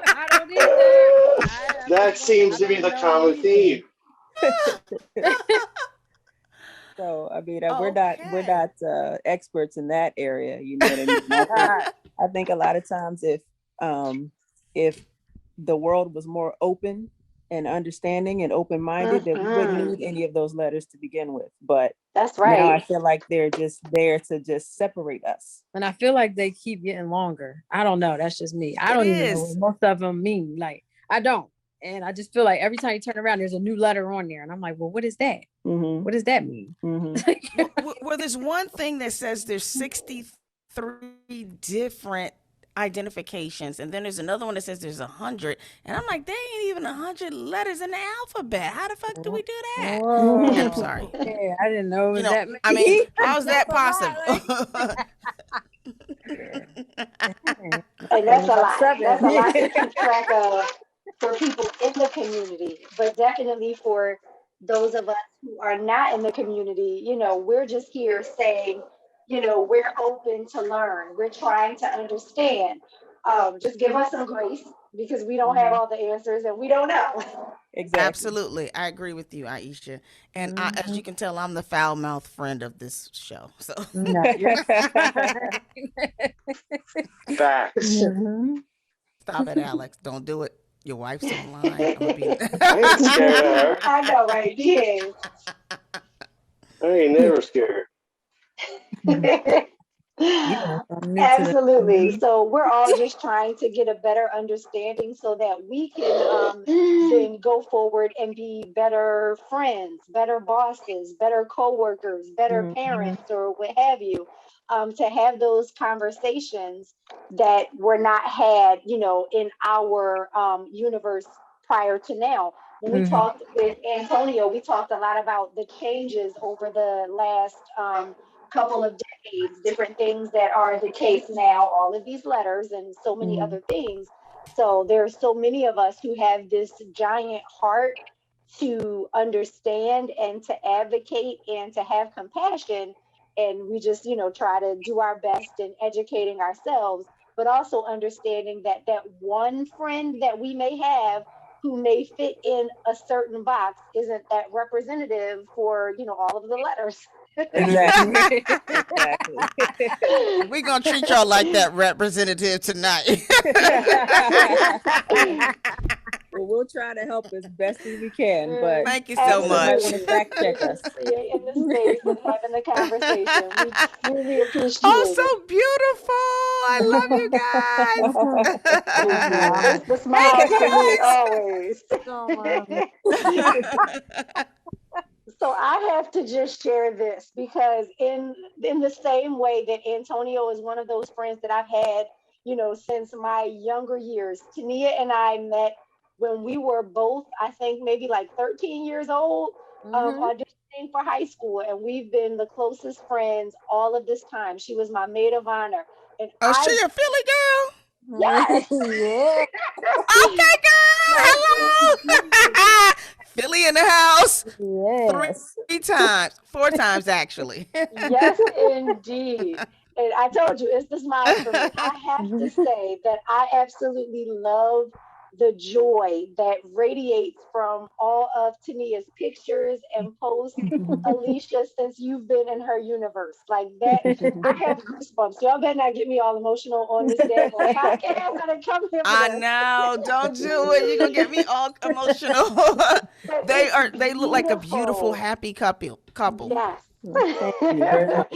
I don't either. That seems to be the common theme. So I mean, we're Okay. not experts in that area. You know what I mean? I think a lot of times if the world was more open and understanding and open-minded, then we wouldn't need any of those letters to begin with. But That's now I right. feel like they're just there to just separate us. And I feel like they keep getting longer. I don't know. That's just me. I It don't even know is. what most of them mean. Like, I don't. And I just feel like every time you turn around, there's a new letter on there. And I'm like, well, what is that? Mm-hmm. What does that mean? Mm-hmm. Well, there's one thing that says there's 63 different identifications, and then there's another one that says there's 100, and I'm like, there ain't even 100 letters in the alphabet. How the fuck do we do that? Whoa. And I'm sorry. Yeah, I didn't know it was that many. I mean, how's that That's a lot, possible? And that's a lot. Seven. That's a lot to keep track of for people in the community, but definitely for those of us who are not in the community, we're just here saying, we're open to learn. We're trying to understand. Just give us some grace because we don't have all the answers and we don't know. Exactly. Absolutely, I agree with you, Aisha. And as you can tell, I'm the foul mouth friend of this show. So Facts. stop it, Alex. Don't do it. Your wife's online. I'm gonna be... I ain't scared of her. I know, right? Behave. I ain't never scared. Absolutely. So we're all just trying to get a better understanding so that we can then go forward and be better friends, better bosses, better coworkers, better parents, or what have you. To have those conversations that were not had, in our universe prior to now. When we talked with Antonio, we talked a lot about the changes over the last couple of decades, different things that are the case now, all of these letters and so many other things. So there are so many of us who have this giant heart to understand and to advocate and to have compassion. And we just, try to do our best in educating ourselves, but also understanding that that one friend that we may have who may fit in a certain box isn't that representative for, all of the letters. Exactly. Exactly. We're gonna treat y'all like that representative tonight. Well, we'll try to help as best as we can, but Thank you so somebody much. want to fact check us. In the space and having the conversation. We truly Oh, appreciate it. so beautiful. I love you Thank you. Always the guys. smiles for me, Hey, always. So I have to just share this because in the same way that Antonio is one of those friends that I've had, since my younger years. Tania and I met when we were both, I think, maybe like 13 years old, auditioning for high school, and we've been the closest friends all of this time. She was my maid of honor, and oh, she a Philly girl? yes, Yeah. Okay, girl. Hello. Philly in the house. Yes. 3 times, 4 times actually. yes, indeed. And I told you, it's the smile for me. I have to say that I absolutely love the joy that radiates from all of Tania's pictures and posts, Alicia, since you've been in her universe. Like that, I have goosebumps. Y'all better not get me all emotional on this day. I'm gonna come here for I this. know. Don't do it. You're gonna get me all emotional. But they it's they look like a beautiful, beautiful. happy couple. Yes. Thank you very much.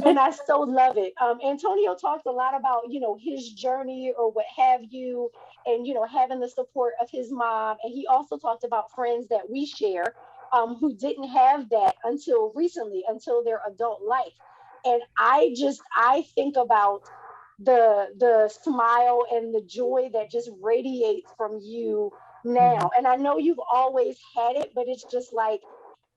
And I so love it. Antonio talked a lot about, his journey or what have you, and, having the support of his mom. And he also talked about friends that we share who didn't have that until recently, until their adult life. And I think about the smile and the joy that just radiates from you now. And I know you've always had it, but it's just like,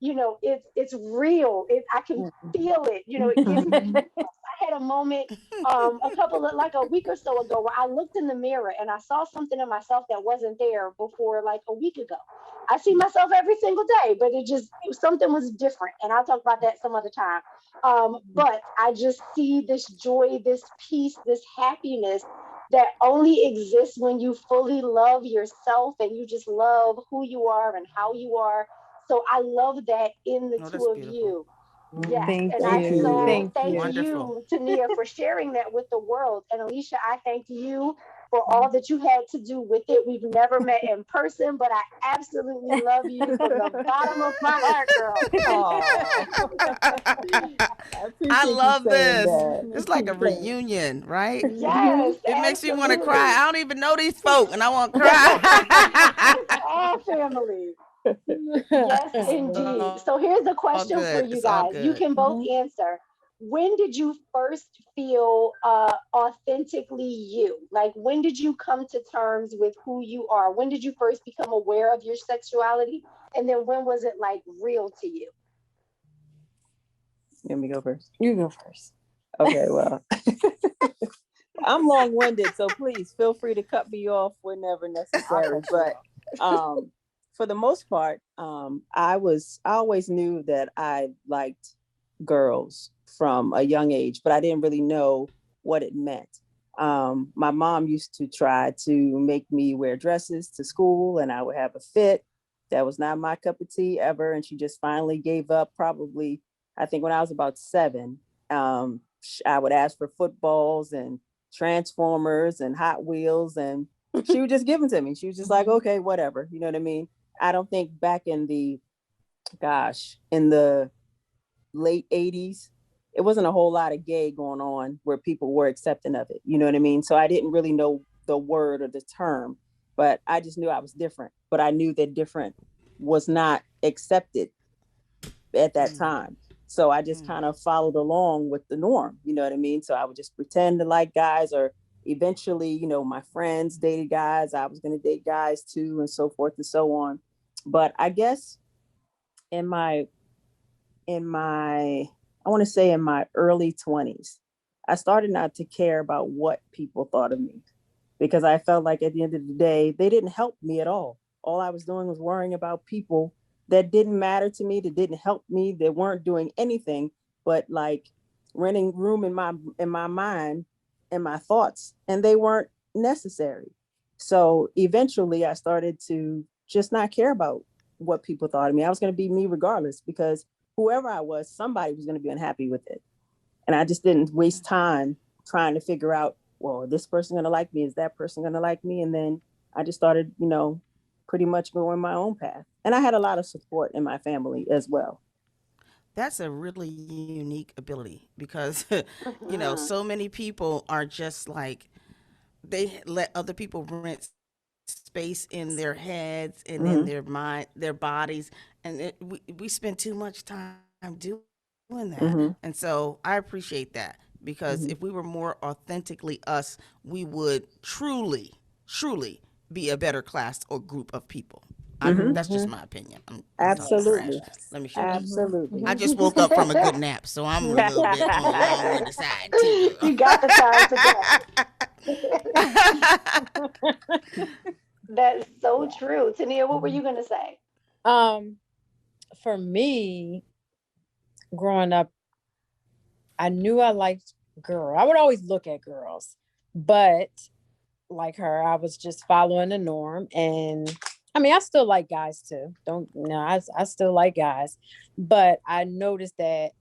it's real. I can feel it. It gives me. I had a moment like a week or so ago where I looked in the mirror and I saw something in myself that wasn't there before like a week ago. I see myself every single day, but something was different, and I'll talk about that some other time. But I just see this joy, this peace, this happiness that only exists when you fully love yourself and you just love who you are and how you are. So I love that in the Oh, two that's of beautiful. you. Yes. Thank And I Thank you. you. so Thank thank you. Wonderful. you, Tania, for sharing that with the world. And Alicia, I thank you for all that you had to do with it. We've never met in person, but I absolutely love you from the bottom of my heart, girl. Aw. I I appreciate you love saying this. that. It's like a reunion, right? Yes, It makes me want to cry. absolutely. I don't even know these folk, and I want to cry. It's all family. Yes, It's indeed. all So here's the good. question It's for all you good. guys. You can both answer. When did you first feel authentically you? Like, when did you come to terms with who you are? When did you first become aware of your sexuality? And then when was it like real to you? Let me go first. You go first. Okay, well, I'm long-winded, so please feel free to cut me off whenever necessary. But for the most part, I always knew that I liked girls from a young age, but I didn't really know what it meant. My mom used to try to make me wear dresses to school, and I would have a fit. That was not my cup of tea ever, and she just finally gave up. Probably, I think when I was about 7, I would ask for footballs and Transformers and Hot Wheels, and she would just give them to me. She was just like, okay, whatever. You know what I mean? I don't think back in the late 80s, it wasn't a whole lot of gay going on where people were accepting of it. You know what I mean? So I didn't really know the word or the term, but I just knew I was different. But I knew that different was not accepted at that time. So I just kind of followed along with the norm. You know what I mean? So I would just pretend to like guys, or eventually, my friends dated guys. I was going to date guys too, and so forth and so on. But I guess in my I want to say in my early 20s, I started not to care about what people thought of me, because I felt like at the end of the day, they didn't help me at all. All I was doing was worrying about people that didn't matter to me, that didn't help me, that weren't doing anything but like renting room in my mind and my thoughts, and they weren't necessary. So eventually I started to just not care about what people thought of me. I was going to be me regardless, because whoever I was, somebody was going to be unhappy with it. And I just didn't waste time trying to figure out, well, this person going to like me? Is that person going to like me? And then I just started, pretty much going my own path. And I had a lot of support in my family as well. That's a really unique ability because, Mhm. so many people are just like, they let other people rent space in their heads and in Mm-hmm. their mind, their bodies, and we spend too much time doing that. Mm-hmm. And so I appreciate that because Mm-hmm. if we were more authentically us, we would truly be a better class or group of people. Mm-hmm. That's just Mhm. my opinion. I'm talking trash. Absolutely. Let me shut up. Absolutely. I just woke up from a good nap, so I'm a little bit on the long-winded side too, You got the time today. That's so Yeah. true. Tania, what were you gonna say? Um, for me, growing up, I knew I liked girls. I would always look at girls, but like her, I was just following the norm. And I mean, I still like guys too. Don't no, I still like guys, but I noticed that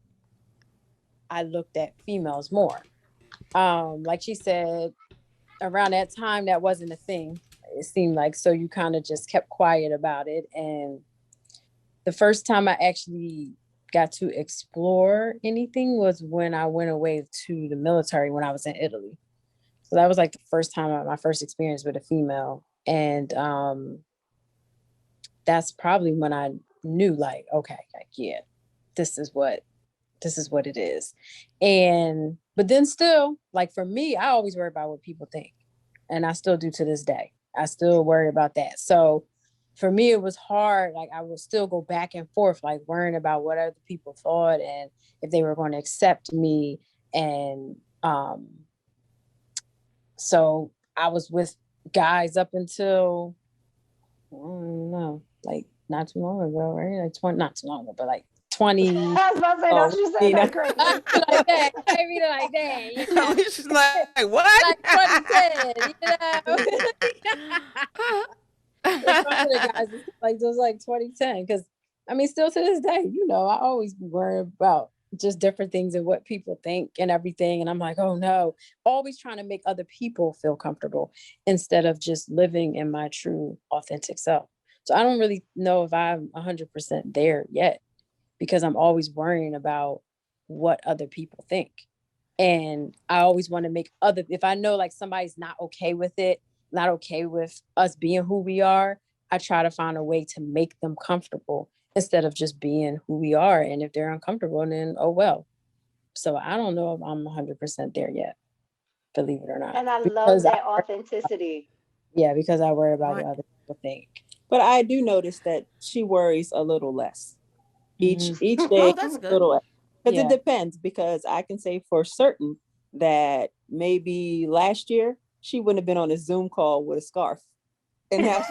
I looked at females more. Like she said, around that time that wasn't a thing. It seemed like, so you kind of just kept quiet about it. And the first time I actually got to explore anything was when I went away to the military when I was in Italy. So that was like the first time, my first experience with a female. And that's probably when I knew, like, okay, like, yeah, this is what it is. And but then still, like, for me, I always worry about what people think. And I still do to this day. I still worry about that. So for me, it was hard. Like, I would still go back and forth, like worrying about what other people thought and if they were going to accept me. And so I was with guys up until, I don't know, like not too long ago, right? Like 20, not too long ago, but like 20. I was about to say, don't you say that crazy. Like that, maybe like that, you know, She's like, what? like 2010, you know. Some of the guys, like those, like 2010, because I mean, still to this day, I always be worried about just different things and what people think and everything. And I'm like, oh no, always trying to make other people feel comfortable instead of just living in my true authentic self. So I don't really know if I'm 100% there yet, because I'm always worrying about what other people think. And I always want to make if I know like somebody's not okay with it, not okay with us being who we are, I try to find a way to make them comfortable instead of just being who we are. And if they're uncomfortable, then oh well. So I don't know if I'm 100% there yet, believe it or not. And I love Because that authenticity. because I worry about Right. what other people think. But I do notice that she worries a little less each day. Oh, that's A good. little less. Because Yeah. it depends, because I can say for certain that maybe last year she wouldn't have been on a Zoom call with a scarf and have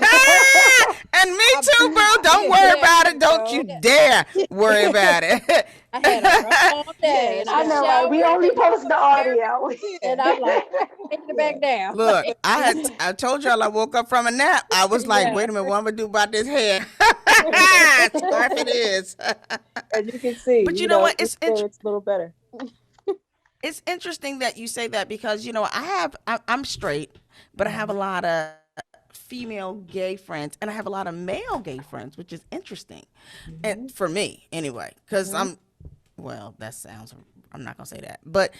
And me too, bro. Don't worry about it. Don't you dare worry about it. I had a rough all day, and I know, right? We only post the audio. and I'm like, take it back down. Look, I told y'all I woke up from a nap. I was like, Yeah. wait a minute, what am I gonna do about this hair? Scarf it is. and you can see. But you know what? It's a little better. It's interesting that you say that because I'm straight, but I have a lot of female gay friends and I have a lot of male gay friends, which is interesting. And for me anyway, because I'm not gonna say that, but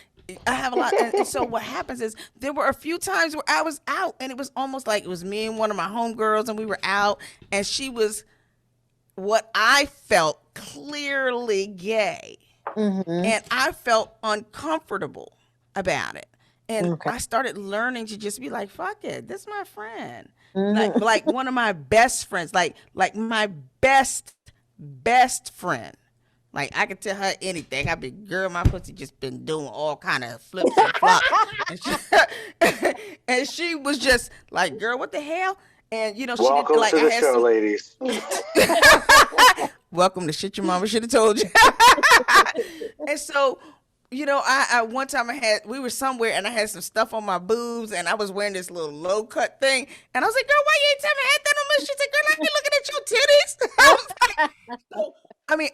I have a lot. And so what happens is there were a few times where I was out and it was almost like it was me and one of my homegirls and we were out and she was what I felt clearly gay. And I felt uncomfortable about it. And Okay. I started learning to just be like, fuck it, this is my friend. Like one of my best friends, like my best friend. Like I could tell her anything. Girl, my pussy just been doing all kind of flips and flops. And she was just like, girl, what the hell? And she Welcome didn't like to I the had show, some, ladies. welcome to shit your mama should have told you. And so You know, I one time we were somewhere and I had some stuff on my boobs and I was wearing this little low cut thing and I was like, girl, why you ain't tell me I had that on my? She said, girl, I ain't looking at your titties. I mean,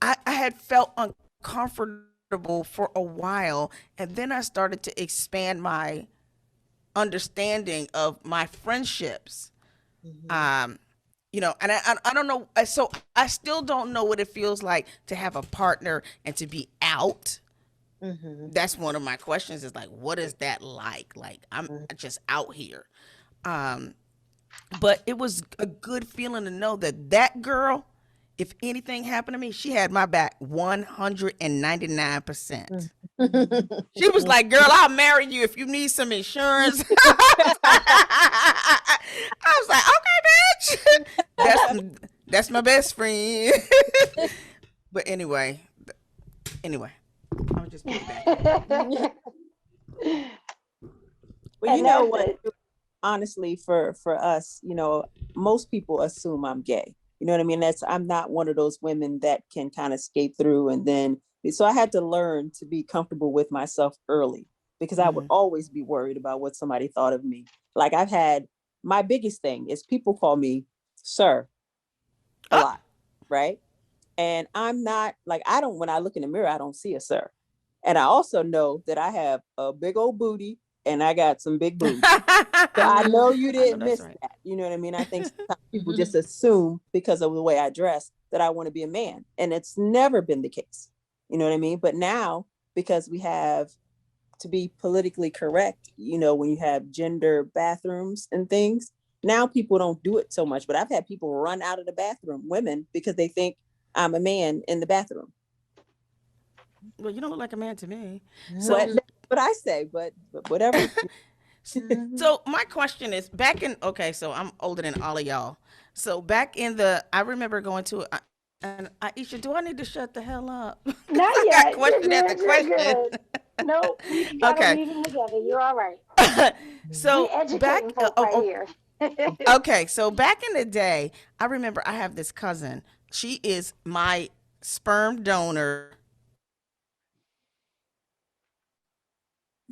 I had felt uncomfortable for a while and then I started to expand my understanding of my friendships. You know, and I don't know. So I still don't know what it feels like to have a partner and to be out. That's one of my questions is like, what is that like? Like, I'm just out here. But it was a good feeling to know that that girl, if anything happened to me, she had my back 199%. She was like, girl, I'll marry you if you need some insurance. I was like, okay, bitch. That's my best friend. But anyway, I'll just put it back. Well, you know what? Honestly, for us, you know, most people assume I'm gay. You know what I mean? I'm not one of those women that can kind of skate through and then. So I had to learn to be comfortable with myself early because I would always be worried about what somebody thought of me. Like my biggest thing is people call me sir a lot, right? And I'm not like, when I look in the mirror, I don't see a sir. And I also know that I have a big old booty and I got some big boobs. So I know you didn't miss that. You know what I mean? I think sometimes people just assume because of the way I dress that I want to be a man. And it's never been the case. You know what I mean? But now, because we have to be politically correct, you know, when you have gender bathrooms and things, now people don't do it so much. But I've had people run out of the bathroom, women, because they think I'm a man in the bathroom. Well, you don't look like a man to me. So that's what I say, but whatever. So my question is so I'm older than all of y'all. So I remember going to and Aisha, do I need to shut the hell up? Not yet. Question after question. No, we got a meeting together. You're all right. So we educating folks right here. Okay, so back in the day, I remember I have this cousin. She is my sperm donor.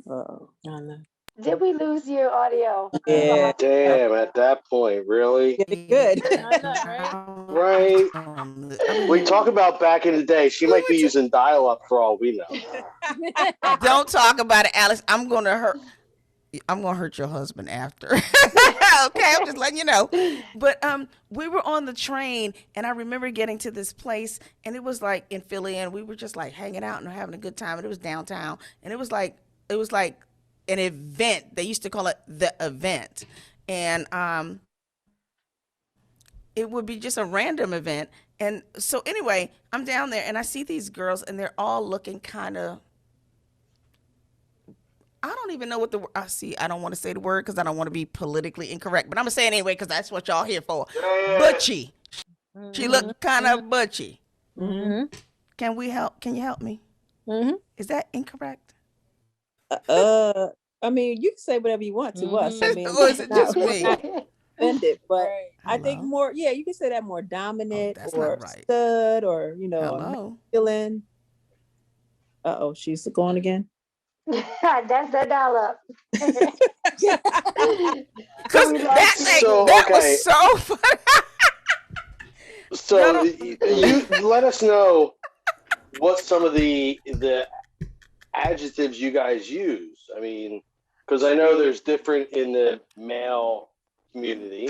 Oh, did we lose your audio? Yeah. Damn, at that point, really? Good. Right. We talk about back in the day. She might be using dial-up for all we know. Don't talk about it, Alex. I'm gonna hurt your husband after. Okay, I'm just letting you know. But we were on the train and I remember getting to this place and it was like in Philly and we were just like hanging out and having a good time and it was downtown and it was like an event. They used to call it the event. And it would be just a random event. And so anyway, I'm down there and I see these girls and they're all looking kind of, I don't even know what the word I see. I don't want to say the word because I don't want to be politically incorrect, but I'm gonna say it anyway because that's what y'all here for. Butchy. She looked kind of butchy. Can you help me? Is that incorrect? I mean, you can say whatever you want to us. I mean, or is it just me? Offended, but I think more. Yeah, you can say that more dominant or stud or masculine. She's going again. That's the dial-up. Because that was so funny. So you let us know what some of the adjectives you guys use. I mean, because I know there's different in the male community.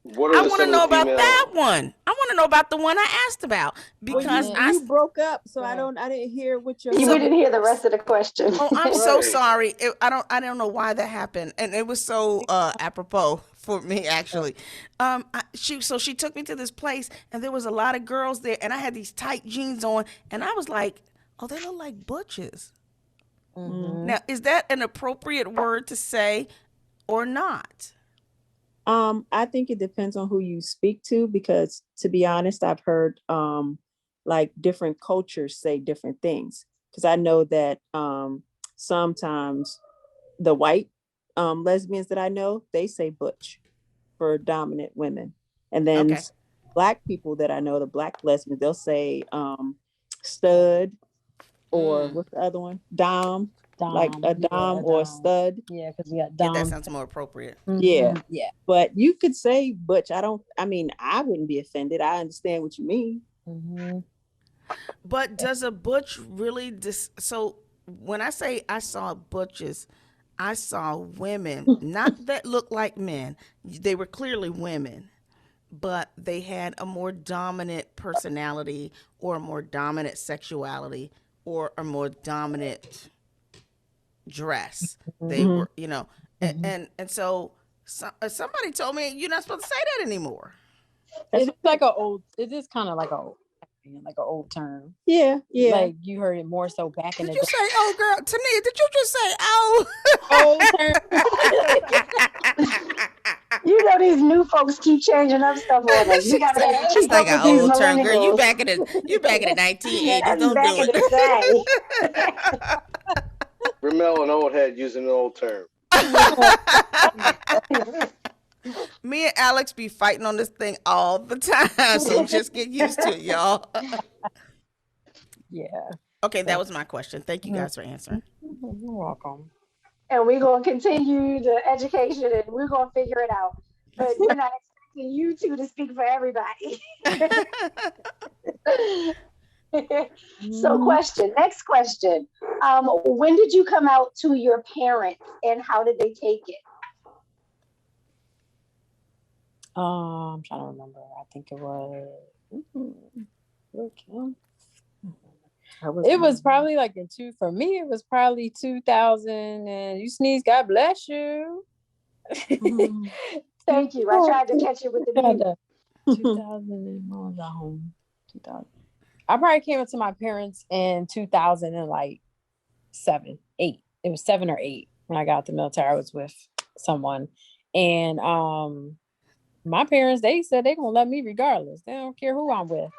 What are I want to know about female... that one. I want to know about the one I asked about because you broke up, so I didn't hear what you. We didn't hear the rest of the question. Oh, I'm so sorry. I don't know why that happened, and it was so apropos for me actually. She took me to this place, and there was a lot of girls there, and I had these tight jeans on, and I was like, oh, they look like butches. Now, is that an appropriate word to say or not? I think it depends on who you speak to, because to be honest, I've heard like different cultures say different things. Because I know that sometimes the white lesbians that I know, they say butch for dominant women. And then Black people that I know, the Black lesbians, they'll say stud or what's the other one? Dom. Like a dom or a stud. Yeah, because we got Yeah, dom. that sounds more appropriate. Yeah. Yeah. But you could say butch. I wouldn't be offended. I understand what you mean. But does a butch really so when I say I saw butches, I saw women, not that looked like men. They were clearly women, but they had a more dominant personality or a more dominant sexuality or a more dominant dress. They were, and so somebody told me you're not supposed to say that anymore. It's like it is kind of like an old term. Yeah. Like you heard it more so back in the day. Did you say, oh girl, Tania, did you just say, oh? Old term. You know these new folks keep changing up stuff on us. You gotta It's keep like up an with these old term, girl. You millennials. back in the 1980s. That's Don't back do in it. the day. Ramel, an old head using an old term. Me and Alex be fighting on this thing all the time, so just get used to it, y'all. Yeah. Okay, that was my question. Thank you guys for answering. You're welcome. And we're gonna continue the education and we're gonna figure it out. But we're not expecting you two to speak for everybody. So next question. When did you come out to your parents and how did they take it? I'm trying to remember. I think it was. It was probably like for me, it was probably 2000. And you sneeze, God bless you. Thank you. I tried to catch it with the beat. 2000 and when was I home? 2000. I probably came up to my parents in 2007, 8. It was 7 or 8 when I got out the military. I was with someone, and my parents, they said they gonna love me regardless. They don't care who I'm with.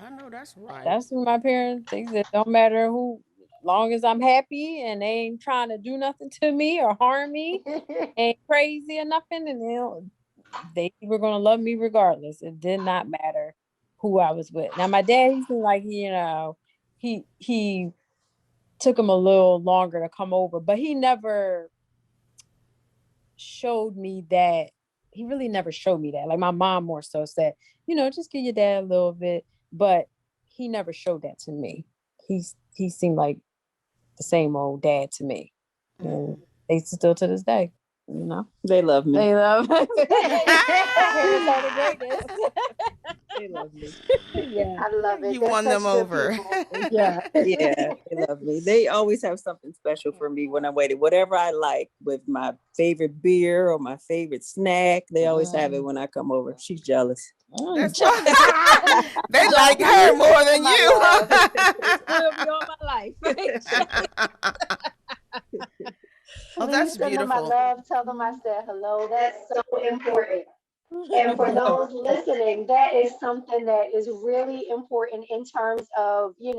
I know that's right. That's who my parents. They said don't matter who, long as I'm happy and they ain't trying to do nothing to me or harm me, ain't crazy or nothing, and they were gonna love me regardless. It did not matter who I was with. Now my dad, he seemed like he took him a little longer to come over, but he never showed me that. He really never showed me that. Like my mom more so said, just give your dad a little bit, but he never showed that to me. He seemed like the same old dad to me. And they still to this day, they love me. They love me. Parents are the greatest. They love me. Yeah, I love it. You They're won such them good over. people. yeah. Yeah, they love me. They always have something special for me when I'm waiting. Whatever I like, with my favorite beer or my favorite snack, they always have it when I come over. She's jealous. That's they like her more than you. Will be all my life. Oh, that's Please send them my beautiful. love. Tell them I said hello. That's so important. And for those listening, that is something that is really important in terms of, in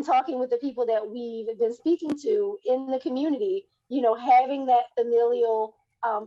talking with the people that we've been speaking to in the community, having that familial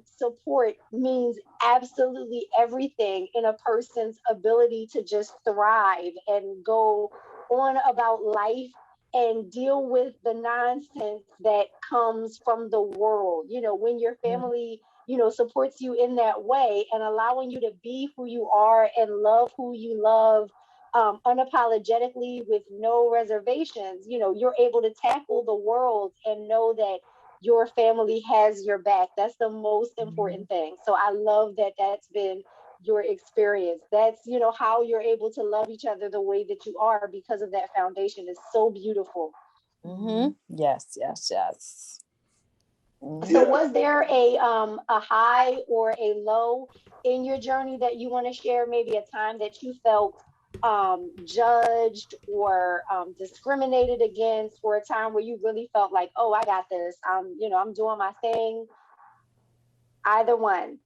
support means absolutely everything in a person's ability to just thrive and go on about life and deal with the nonsense that comes from the world. When your family supports you in that way and allowing you to be who you are and love who you love unapologetically with no reservations, you're able to tackle the world and know that your family has your back. That's the most important thing. So I love that that's been your experience. That's, how you're able to love each other the way that you are because of that foundation. Is so beautiful. Yes. So was there a high or a low in your journey that you want to share? Maybe a time that you felt judged or discriminated against, or a time where you really felt like, oh, I got this. I'm doing my thing. Either one.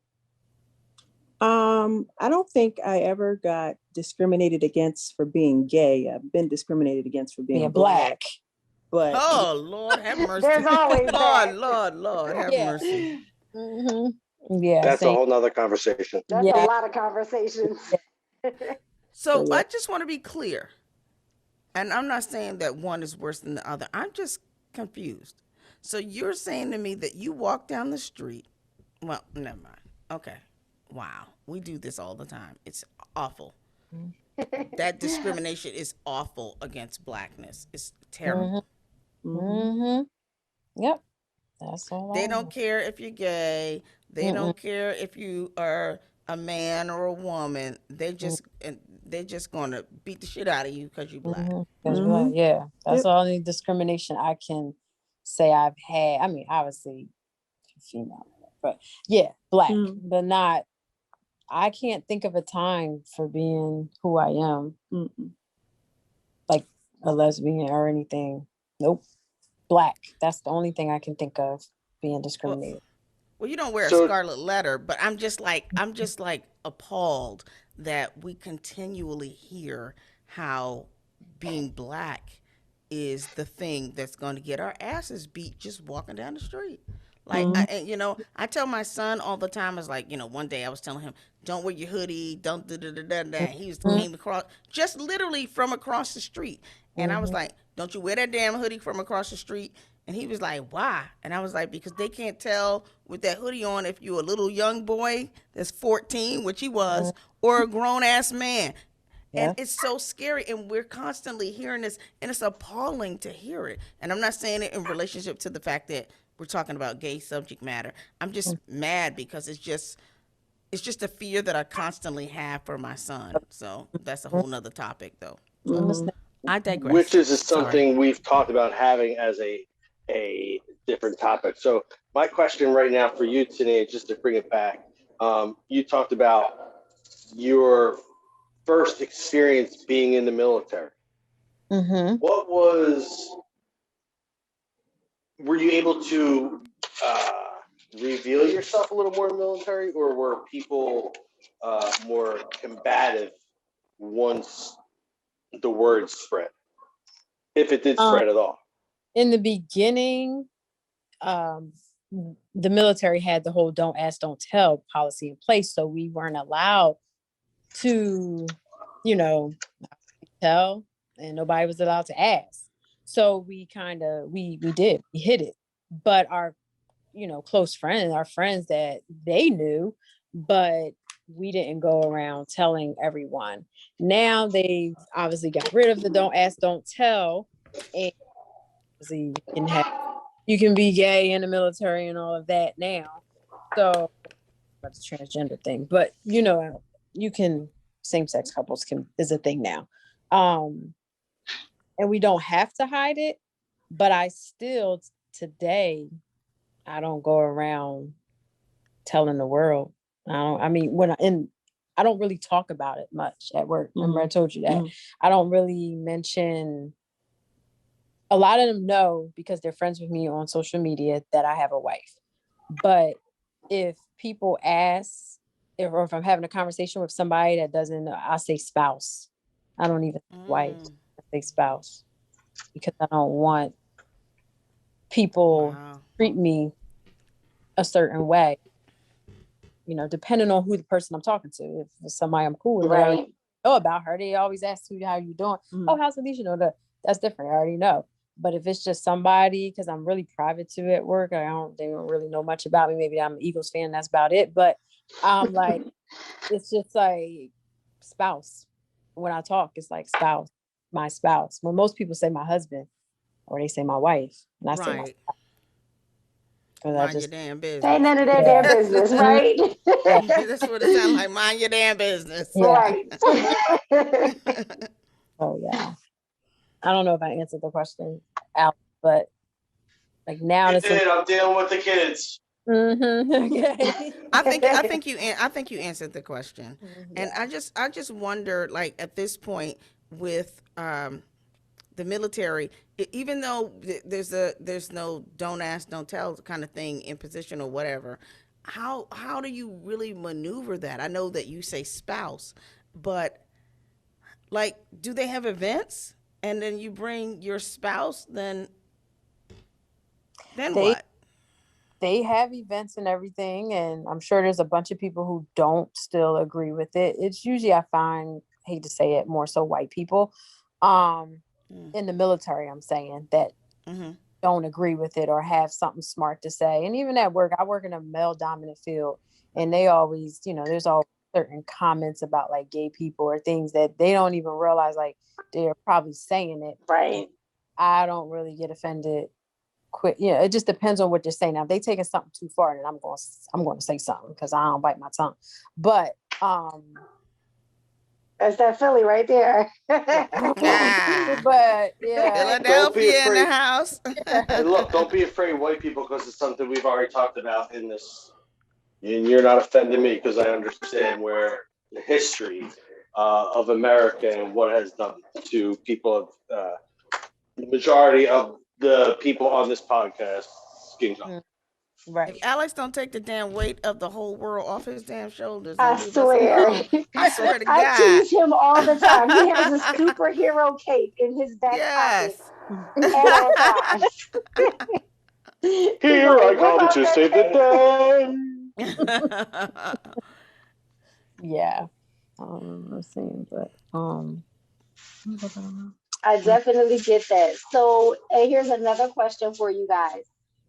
I don't think I ever got discriminated against for being gay. I've been discriminated against for being black. But oh, Lord have mercy. There's always Lord have mercy. Yeah, that's a whole nother conversation. That's a lot of conversations. So I just want to be clear. And I'm not saying that one is worse than the other. I'm just confused. So you're saying to me that you walk down the street. Well, never mind. Okay. Wow. We do this all the time. It's awful. That discrimination is awful against blackness. It's terrible. Yep. That's all. They don't care if you're gay. They don't care if you are a man or a woman. They're just gonna beat the shit out of you because you're black. Yeah, that's the only discrimination I can say I've had. I mean, obviously female, but yeah, black, but not. I can't think of a time for being who I am, like a lesbian or anything. Nope. Black. That's the only thing I can think of being discriminated. Well, you don't wear a scarlet letter, but I'm just like appalled that we continually hear how being black is the thing that's going to get our asses beat just walking down the street. Like, I tell my son all the time, it's like, one day I was telling him, don't wear your hoodie, don't da-da-da-da-da. He was came across, just literally from across the street. And I was like, don't you wear that damn hoodie from across the street? And he was like, why? And I was like, because they can't tell with that hoodie on if you're a little young boy that's 14, which he was, or a grown-ass man. And it's so scary, and we're constantly hearing this, and it's appalling to hear it. And I'm not saying it in relationship to the fact that we're talking about gay subject matter. I'm just mad because it's just a fear that I constantly have for my son. So that's a whole nother topic, though. I digress. Which is something we've talked about having as a different topic. So my question right now for you today, just to bring it back, you talked about your first experience being in the military. Were you able to reveal yourself a little more in the military, or were people more combative once the word spread, if it did spread at all? In the beginning, the military had the whole don't ask, don't tell policy in place. So we weren't allowed to, tell, and nobody was allowed to ask. So we hid it. But our, close friends, our friends that they knew, but we didn't go around telling everyone. Now they obviously got rid of the don't ask, don't tell. And you can be gay in the military and all of that now. So that's a transgender thing, but you can, same-sex couples is a thing now. And we don't have to hide it, but I still today, I don't go around telling the world. I don't really talk about it much at work. Remember I told you that. I don't really mention. A lot of them know because they're friends with me on social media that I have a wife. But if people ask, or if I'm having a conversation with somebody that doesn't know, I say spouse. I don't even say wife. I say spouse, because I don't want people treat me a certain way. Depending on who the person I'm talking to. If it's somebody I'm cool with, I already know about her. They always ask you, how you doing? Oh, how's Alicia? That's different. I already know. But if it's just somebody, because I'm really private to at work, they don't really know much about me. Maybe I'm an Eagles fan, that's about it. But like, it's just like spouse. When I talk, it's like spouse, my spouse. When most people say my husband, or they say my wife, and I say my spouse. Mind your damn business. Ain't none of their damn business, right? That's what it sounds like. Mind your damn business. Right. Oh yeah. I don't know if I answered the question out, but like now I'm dealing with the kids. Okay. I think you answered the question, and I just wonder, like, at this point with the military, even though there's no don't ask, don't tell kind of thing in position or whatever, how do you really maneuver that? I know that you say spouse, but like, do they have events and then you bring your spouse? Then what? They have events and everything, and I'm sure there's a bunch of people who don't still agree with it. It's usually, I find, hate to say it, more so white people. in the military, I'm saying, that don't agree with it or have something smart to say. And even at work, I work in a male dominant field, and they always, there's all certain comments about like gay people or things that they don't even realize like they're probably saying it. Right. I don't really get offended quick. It just depends on what they're saying. Now, if they taking something too far, then I'm going to say something because I don't bite my tongue. But that's that Philly right there. but yeah, Philadelphia in the house. And look, don't be afraid, white people, because it's something we've already talked about in this. And you're not offending me because I understand where the history of America and what it has done to people of the majority of the people on this podcast skin color. Right. If Alex don't take the damn weight of the whole world off his damn shoulders, I swear. I swear to God. I tease him all the time. He has a superhero cape in his back Yes. pocket at all times. Here I come to save the day. Yeah. I'm saying, but I definitely get that. So here's another question for you guys.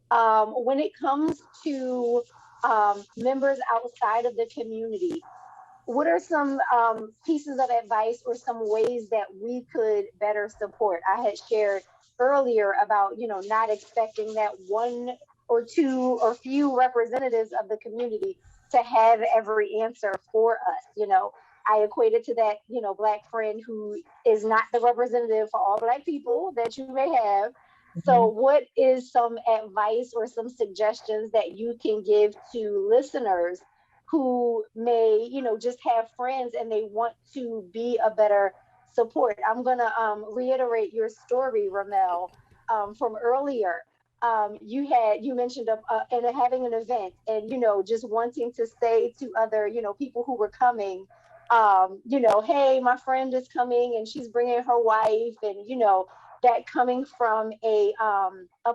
When it comes to members outside of the community, what are some pieces of advice or some ways that we could better support? I had shared earlier about, not expecting that one or two or few representatives of the community to have every answer for us. I equated to that, Black friend who is not the representative for all Black people that you may have. So what is some advice or some suggestions that you can give to listeners who may, just have friends and they want to be a better support? I'm going to reiterate your story, Ramel, from earlier. You mentioned and having an event and, just wanting to say to other, people who were coming, hey, my friend is coming and she's bringing her wife, and, that coming from a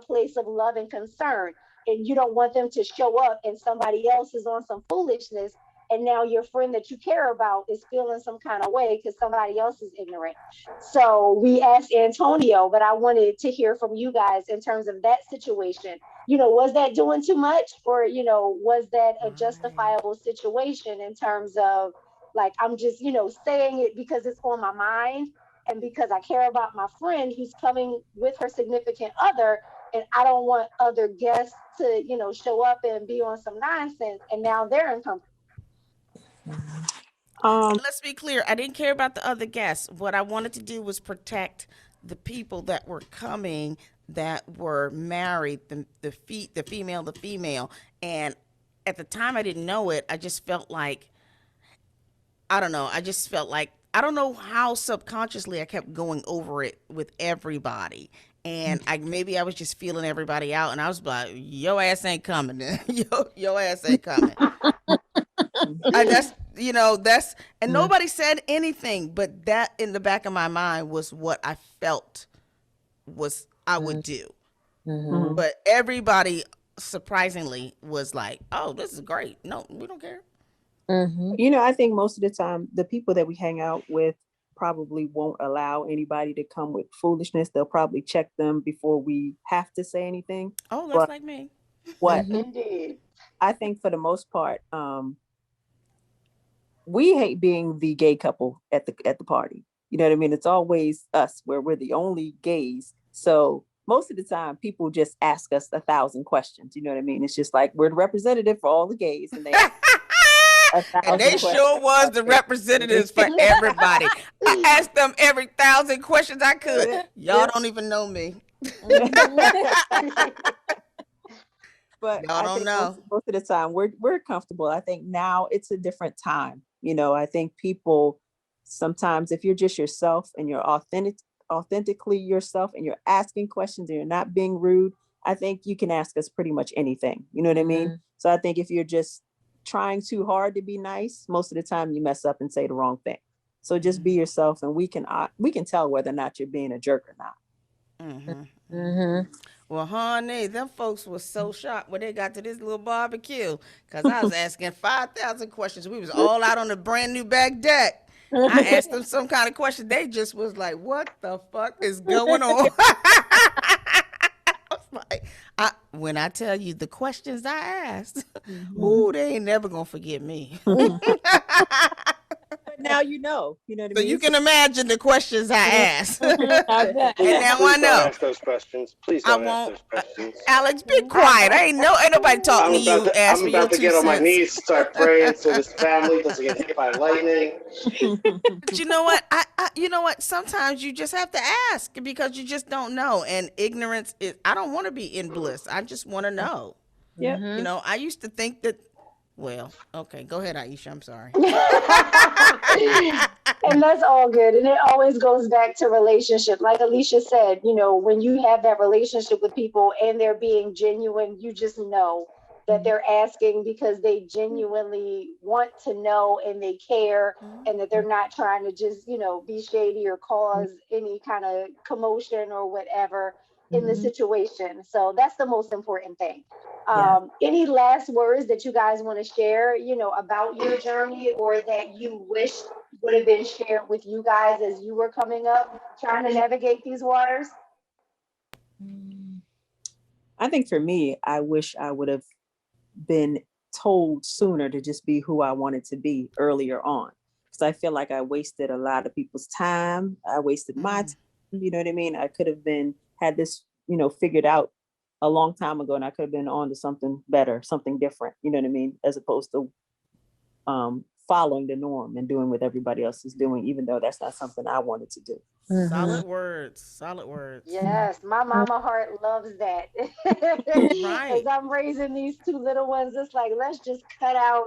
place of love and concern, and you don't want them to show up and somebody else is on some foolishness, and now your friend that you care about is feeling some kind of way because somebody else is ignorant. So we asked Antonio, but I wanted to hear from you guys in terms of that situation. Was that doing too much, or was that a justifiable situation in terms of, like, I'm just saying it because it's on my mind and because I care about my friend who's coming with her significant other, and I don't want other guests to, show up and be on some nonsense, and now they're uncomfortable. Let's be clear. I didn't care about the other guests. What I wanted to do was protect the people that were coming that were married, the female. And at the time I didn't know it. I just felt like, I don't know. I don't know how subconsciously I kept going over it with everybody. And maybe I was just feeling everybody out, and I was like, your ass ain't coming. Your ass ain't coming. And nobody said anything, but that in the back of my mind was what I felt was I would do. But everybody surprisingly was like, oh, this is great. No, we don't care. I think most of the time the people that we hang out with probably won't allow anybody to come with foolishness. They'll probably check them before we have to say anything. Oh, that's like me. What I think for the most part, we hate being the gay couple at the party. You know what I mean? It's always us where we're the only gays. So most of the time people just ask us 1,000 questions. You know what I mean? It's just like we're the representative for all the gays, and they and they sure was the representatives for everybody. I asked them every 1,000 questions I could. Y'all don't even know me. But y'all don't know. Most of the time we're comfortable. I think now it's a different time. I think people sometimes, if you're just yourself and you're authentically yourself and you're asking questions and you're not being rude, I think you can ask us pretty much anything. You know what I mean? So I think if you're just trying too hard to be nice, most of the time you mess up and say the wrong thing. So just be yourself, and we can tell whether or not you're being a jerk or not. Well, honey, them folks was so shocked when they got to this little barbecue, because I was asking 5,000 questions. We was all out on the brand new back deck, I asked them some kind of question. They just was like, "What the fuck is going on?" I was like, when I tell you the questions I asked, ooh, they ain't never gonna forget me. But now you know what I So mean? you can imagine the questions I asked. I bet. And now I Please know. don't ask those questions. Please I don't ask won't. those questions. Alex, be quiet. Ain't nobody talking to you. Ask I'm me your about to 2 get on my cents. knees, start praying so this family doesn't get hit by lightning. But you know what? You know what? Sometimes you just have to ask because you just don't know. And ignorance is. I don't want to be in bliss. I just want to know. Yeah. You know, I used to think that. Well, okay, go ahead, Aisha. I'm sorry. And that's all good. And it always goes back to relationship. Like Alicia said, when you have that relationship with people and they're being genuine, you just know that they're asking because they genuinely want to know and they care, and that they're not trying to just, be shady or cause any kind of commotion or whatever in the situation. So that's the most important thing. Any last words that you guys want to share, about your journey, or that you wish would have been shared with you guys as you were coming up, trying to navigate these waters? I think for me, I wish I would have been told sooner to just be who I wanted to be earlier on. Because I feel like I wasted a lot of people's time. I wasted my time. You know what I mean? I could have had this, figured out a long time ago, and I could have been on to something better, something different, you know what I mean? As opposed to following the norm and doing what everybody else is doing, even though that's not something I wanted to do. Solid words. Solid words. Yes, my mama heart loves that. Right. As I'm raising these 2 little ones, it's like, let's just cut out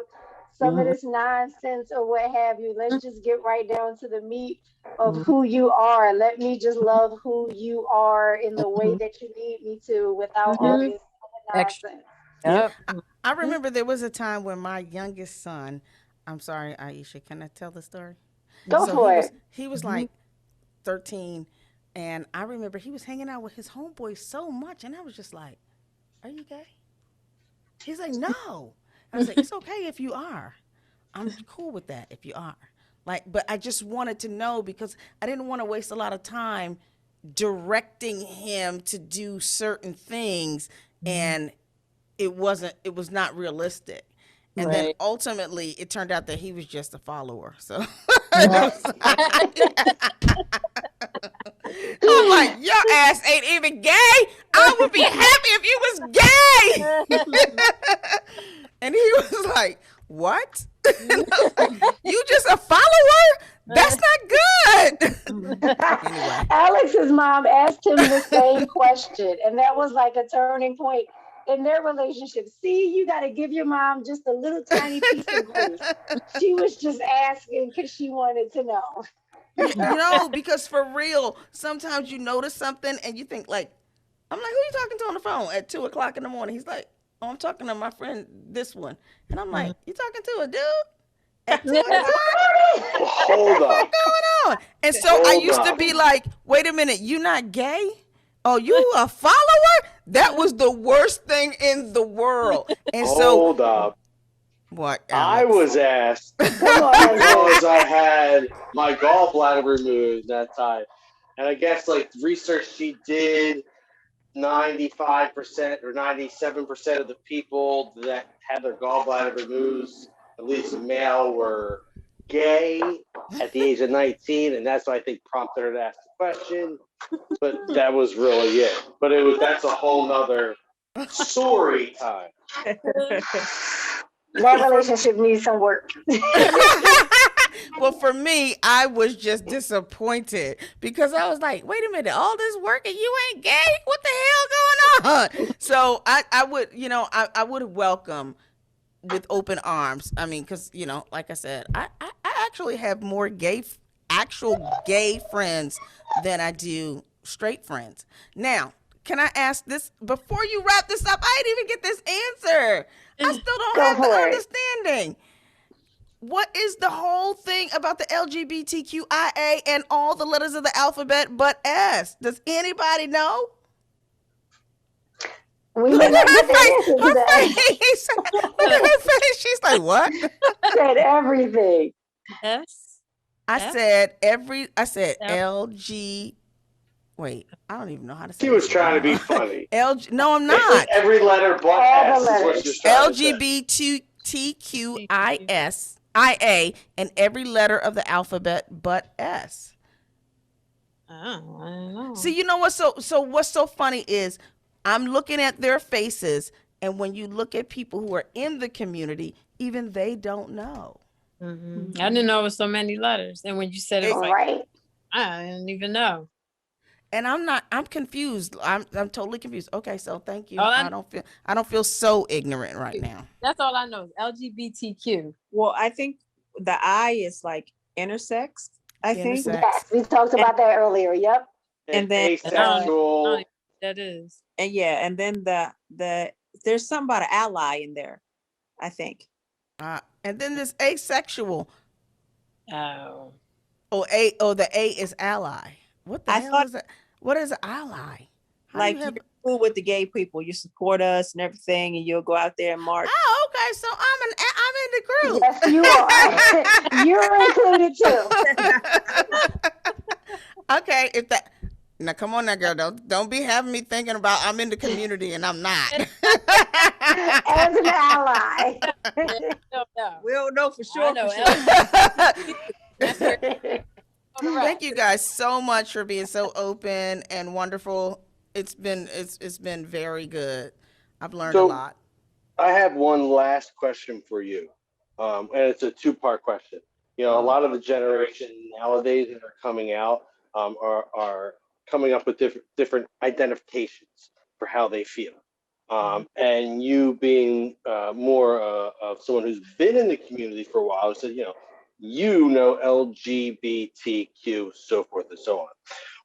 some of this nonsense or what have you. Let's just get right down to the meat of who you are. Let me just love who you are in the way that you need me to, without all this nonsense. Yep. I remember there was a time when my youngest son, I'm sorry, Aisha, can I tell the story? Go for it. He was like 13, and I remember he was hanging out with his homeboys so much, and I was just like, "Are you gay?" He's like, "No." I was like, "It's okay if you are. I'm cool with that if you are." But I just wanted to know because I didn't want to waste a lot of time directing him to do certain things, and it was not realistic. And then ultimately it turned out that he was just a follower. So I'm like, your ass ain't even gay. I would be happy if you was gay. And he was like, "What?" And I was like, "You just a follower? That's not good." Anyway. Alex's mom asked him the same question, and that was like a turning point in their relationship. See, you got to give your mom just a little tiny piece of grace. She was just asking because she wanted to know. Because for real, sometimes you notice something and you think like, I'm like, "Who you talking to on the phone at 2:00 in the morning?" He's like, "Oh, I'm talking to my friend, this one." And I'm like, "You talking to a dude at 2:00? Hold What's up. going on?" And so I used to be like, "Wait a minute, you not gay? Oh, you a follower?" That was the worst thing in the world. And Hold up. What? I Alex? was asked because I had my gallbladder removed that time. And I guess like research she did, 95% or 97% of the people that had their gallbladder removed, at least male, were gay at the age of 19, and that's what I think prompted her to ask the question. But that was really it. But that's a whole nother story time. That relationship needs some work. Well, for me, I was just disappointed because I was like, "Wait a minute, all this work and you ain't gay? What the hell going on?" So I would, I would welcome with open arms. I mean, because, like I said, I actually have more actual gay friends than I do straight friends. Now, can I ask this before you wrap this up? I didn't even get this answer. I still don't have the understanding. What is the whole thing about the LGBTQIA and all the letters of the alphabet but S? Does anybody know? We may not get the answer to that. Look at her face. She's like, "What?" Said everything. Yes. I said LG. Wait, I don't even know how to say She it. was trying to be funny. LG. No, I'm not. Every letter but All the S is what letters. she's trying to say. LGBTQIA and every letter of the alphabet but S. Oh, I don't know. See, you know what's what's so funny is I'm looking at their faces, and when you look at people who are in the community, even they don't know. I didn't know it was so many letters. And when you said it was like, Right. I didn't even know. And I'm confused. I'm totally confused. Okay, so thank you. Oh, I don't feel so ignorant right now. That's all I know is LGBTQ. Well, I think the I is like intersex, I think. Intersex. Yes, we talked about that earlier. Yep. And then asexual. That is. and yeah, and then the there's something about an ally in there, I think. And then there's asexual. Oh. The A is ally. What the I hell thought- is that? What is an ally? How do Like you have- you're cool with the gay people, you support us and everything, and you'll go out there and march. Oh, okay. So I'm in the group. Yes, you are. You're included too. Okay, if that now come on now, girl. Don't be having me thinking about I'm in the community and I'm not. As an ally. No. We don't know for sure. I know. For sure. Thank you guys so much for being so open and wonderful. It's been very good. I've learned a lot. I have one last question for you, and it's a two-part question. You know, a lot of the generation nowadays that are coming out are coming up with different identifications for how they feel. And you being more of someone who's been in the community for a while, so you know LGBTQ, so forth and so on.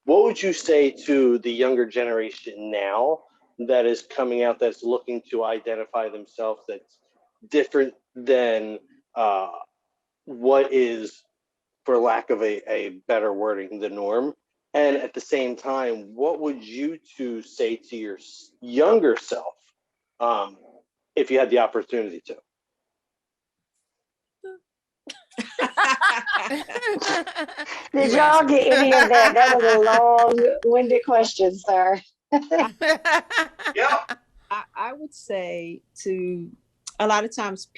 What would you say to the younger generation now that is coming out, that's looking to identify themselves, that's different than what is, for lack of a better wording, the norm? And at the same time, what would you two say to your younger self if you had the opportunity to? Did y'all get any of that? That was a long-winded question, sir. Yeah. I would say to a lot of times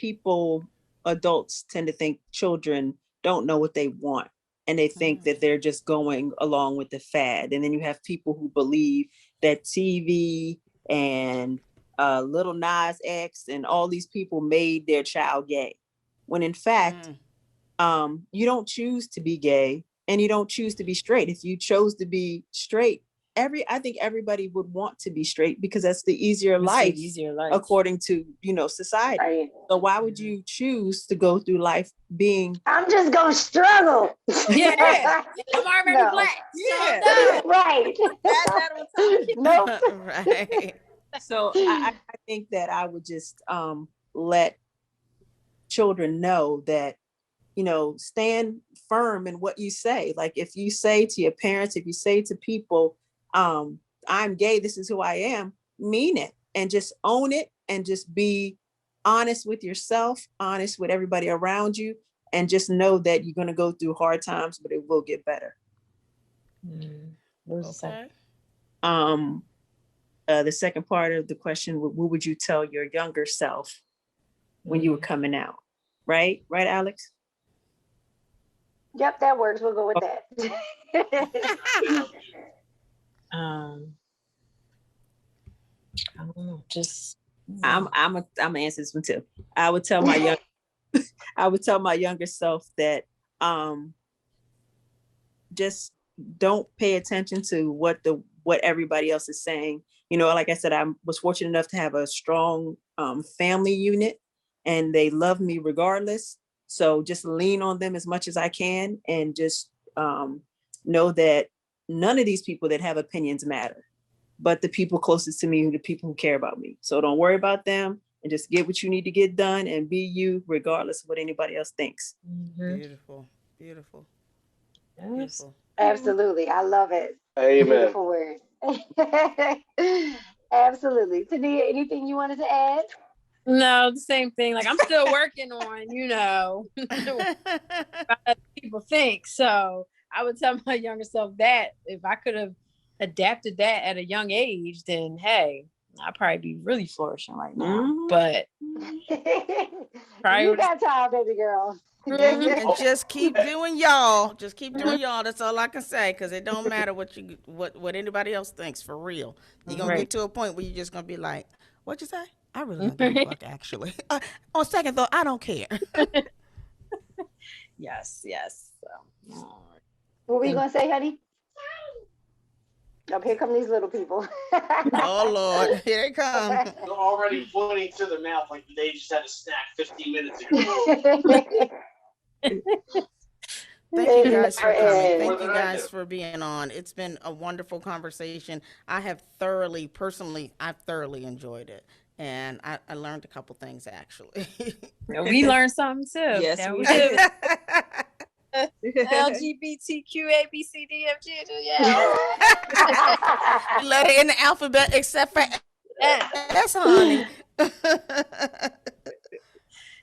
adults tend to think children don't know what they want, and they think that they're just going along with the fad. And then you have people who believe that TV and Little Nas X and all these people made their child gay, when in fact, you don't choose to be gay and you don't choose to be straight. If you chose to be straight, I think everybody would want to be straight because that's the easier life, according to society. Right. So why would you choose to go through life being? I'm just gonna struggle. Yeah. I'm already No. black. Yeah. Right. Nope. Right. So I think that I would just let children know that, stand firm in what you say. Like if you say to your parents, if you say to people, I'm gay, this is who I am, mean it and just own it and just be honest with yourself, honest with everybody around you, and just know that you're going to go through hard times, but it will get better. Okay. The second part of the question, what would you tell your younger self when you were coming out? Right, Alex? Yep, that works. We'll go with that. I don't know. Just I'm gonna answer this one too. I would tell my younger self that just don't pay attention to what everybody else is saying. Like I said, I was fortunate enough to have a strong family unit, and they love me regardless. So just lean on them as much as I can, and just know that none of these people that have opinions matter, but the people closest to me are the people who care about me. So don't worry about them, and just get what you need to get done and be you regardless of what anybody else thinks. Beautiful. Beautiful. Beautiful. Absolutely. I love it. Amen. Beautiful word. Absolutely. Tania, anything you wanted to add? No, the same thing. Like I'm still working on, what other people think. So I would tell my younger self that if I could have adapted that at a young age, then hey, I'd probably be really flourishing right now. But you got time, baby girl. And just keep doing y'all. Just keep doing y'all. That's all I can say, because it don't matter what anybody else thinks, for real. You're gonna get to a point where you're just gonna be like, "What'd you say? I really don't give a fuck, actually." On second thought, I don't care. Yes. So, What were you gonna say, honey? Oh, here come these little people. Oh Lord, here they come. They're already pointing to the mouth like they just had a snack 15 minutes ago. Thank you guys for coming. Thank you guys for being on. It's been a wonderful conversation. I've thoroughly enjoyed it. And I learned a couple things, actually. we learned something too. Yes, we did. LGBTQIA, B, C, D, F, G, yeah. Letter in the alphabet, except for S, honey.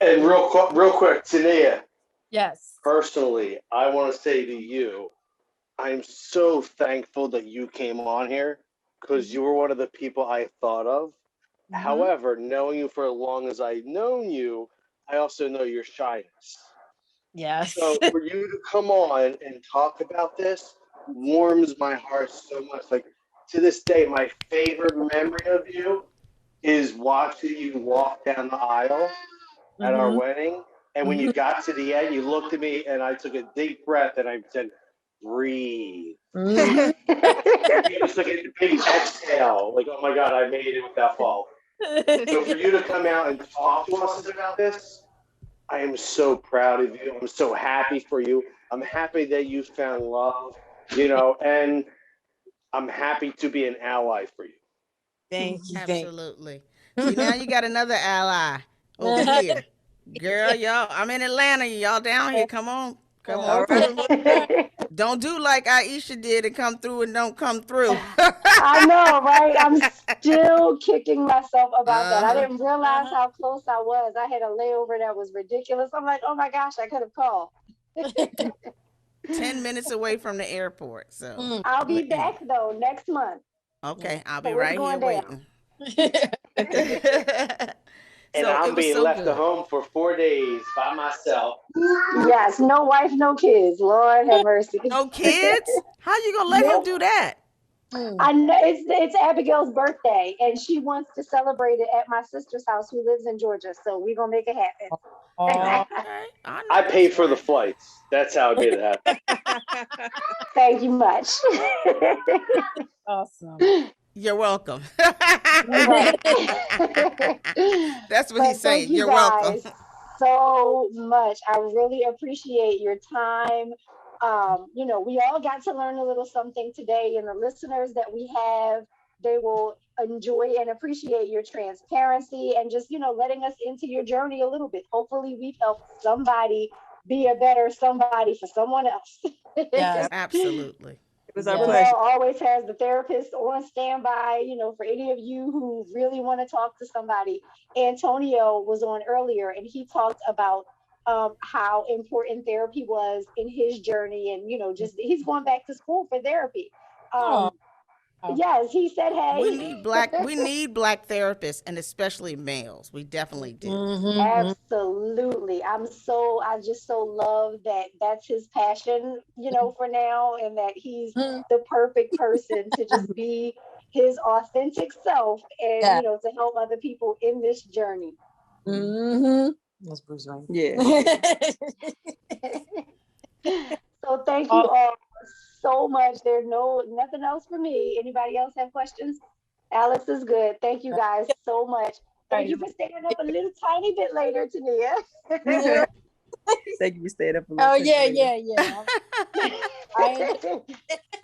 And real quick, Tania. Yes. Personally, I want to say to you, I'm so thankful that you came on here, because you were one of the people I thought of. Mm-hmm. However, knowing you for as long as I've known you, I also know your shyness. Yes. So for you to come on and talk about this warms my heart so much. Like, to this day, my favorite memory of you is watching you walk down the aisle at our wedding. And when you got to the end, you looked at me and I took a deep breath and I said, breathe. You just took a big exhale. Like, oh my God, I made it without fault. So for you to come out and talk to us about this, I am so proud of you. I'm so happy for you. I'm happy that you found love, and I'm happy to be an ally for you. Thank you. Absolutely. See, now you got another ally over here. Girl, y'all, I'm in Atlanta. Y'all down here. Come on through. Don't do like Aisha did and come through and don't come through. I know, right? I'm still kicking myself about that. I didn't realize how close I was. I had a layover that was ridiculous. I'm like, oh my gosh, I could have called. 10 minutes away from the airport. So I'll be back though next month. Okay, I'll be right here waiting. And I'm being left at home for 4 days by myself. Yes, no wife, no kids. Lord have mercy. No kids? How you gonna let him do that? I know it's Abigail's birthday, and she wants to celebrate it at my sister's house, who lives in Georgia. So we're gonna make it happen. Okay. I paid for the flights. That's how I made it happen. Thank you much. Awesome. You're welcome. That's what he's saying. You're welcome. So much. I really appreciate your time. We all got to learn a little something today, and the listeners that we have, they will enjoy and appreciate your transparency and just, letting us into your journey a little bit. Hopefully we've helped somebody be a better somebody for someone else. Yes, absolutely. It was our pleasure. Always has the therapist on standby, for any of you who really want to talk to somebody. Antonio was on earlier, and he talked about how important therapy was in his journey, and he's going back to school for therapy. Yes, he said, hey, we need black therapists, and especially males. We definitely do. Absolutely. I just so love that that's his passion, for now, and that he's the perfect person to just be his authentic self and to help other people in this journey. That's Bruce Wayne. Yeah. So thank you all so much. There's nothing else for me. Anybody else have questions? Alex is good. Thank you guys so much. Thank you for staying up a little tiny bit later, Tania. Thank you for staying up a little. Oh yeah.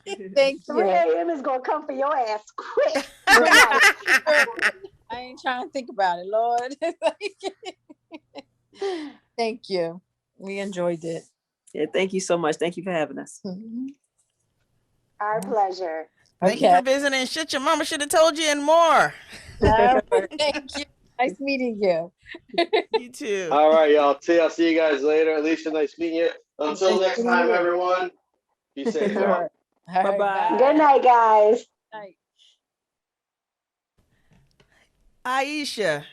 Thank you. 3 a.m. is gonna come for your ass quick. I ain't trying to think about it, Lord. Thank you. We enjoyed it. Yeah, thank you so much. Thank you for having us. Our pleasure. Thank you for visiting. Shit your mama should have told you and more. Thank you. Nice meeting you. You too. All right, y'all. I'll see you guys later. Alicia, nice meeting you. Until Nice next meeting time, you. everyone. Be safe, All y'all. right. All right, Bye-bye. Good night, guys. Night. Aisha,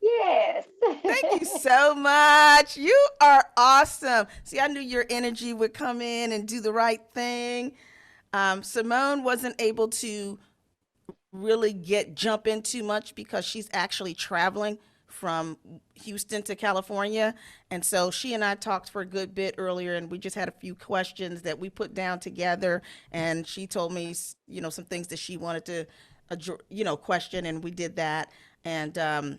Yes. thank you so much. You are awesome. See, I knew your energy would come in and do the right thing. Simone wasn't able to really jump in too much because she's actually traveling from Houston to California. And so she and I talked for a good bit earlier, and we just had a few questions that we put down together. And she told me, some things that she wanted to, question, and we did that. And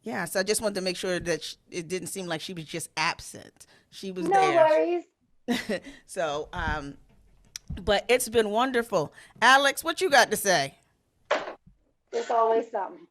yeah, so I just wanted to make sure that it didn't seem like she was just absent. She was No there. worries. So, but it's been wonderful. Alex, what you got to say? There's always something.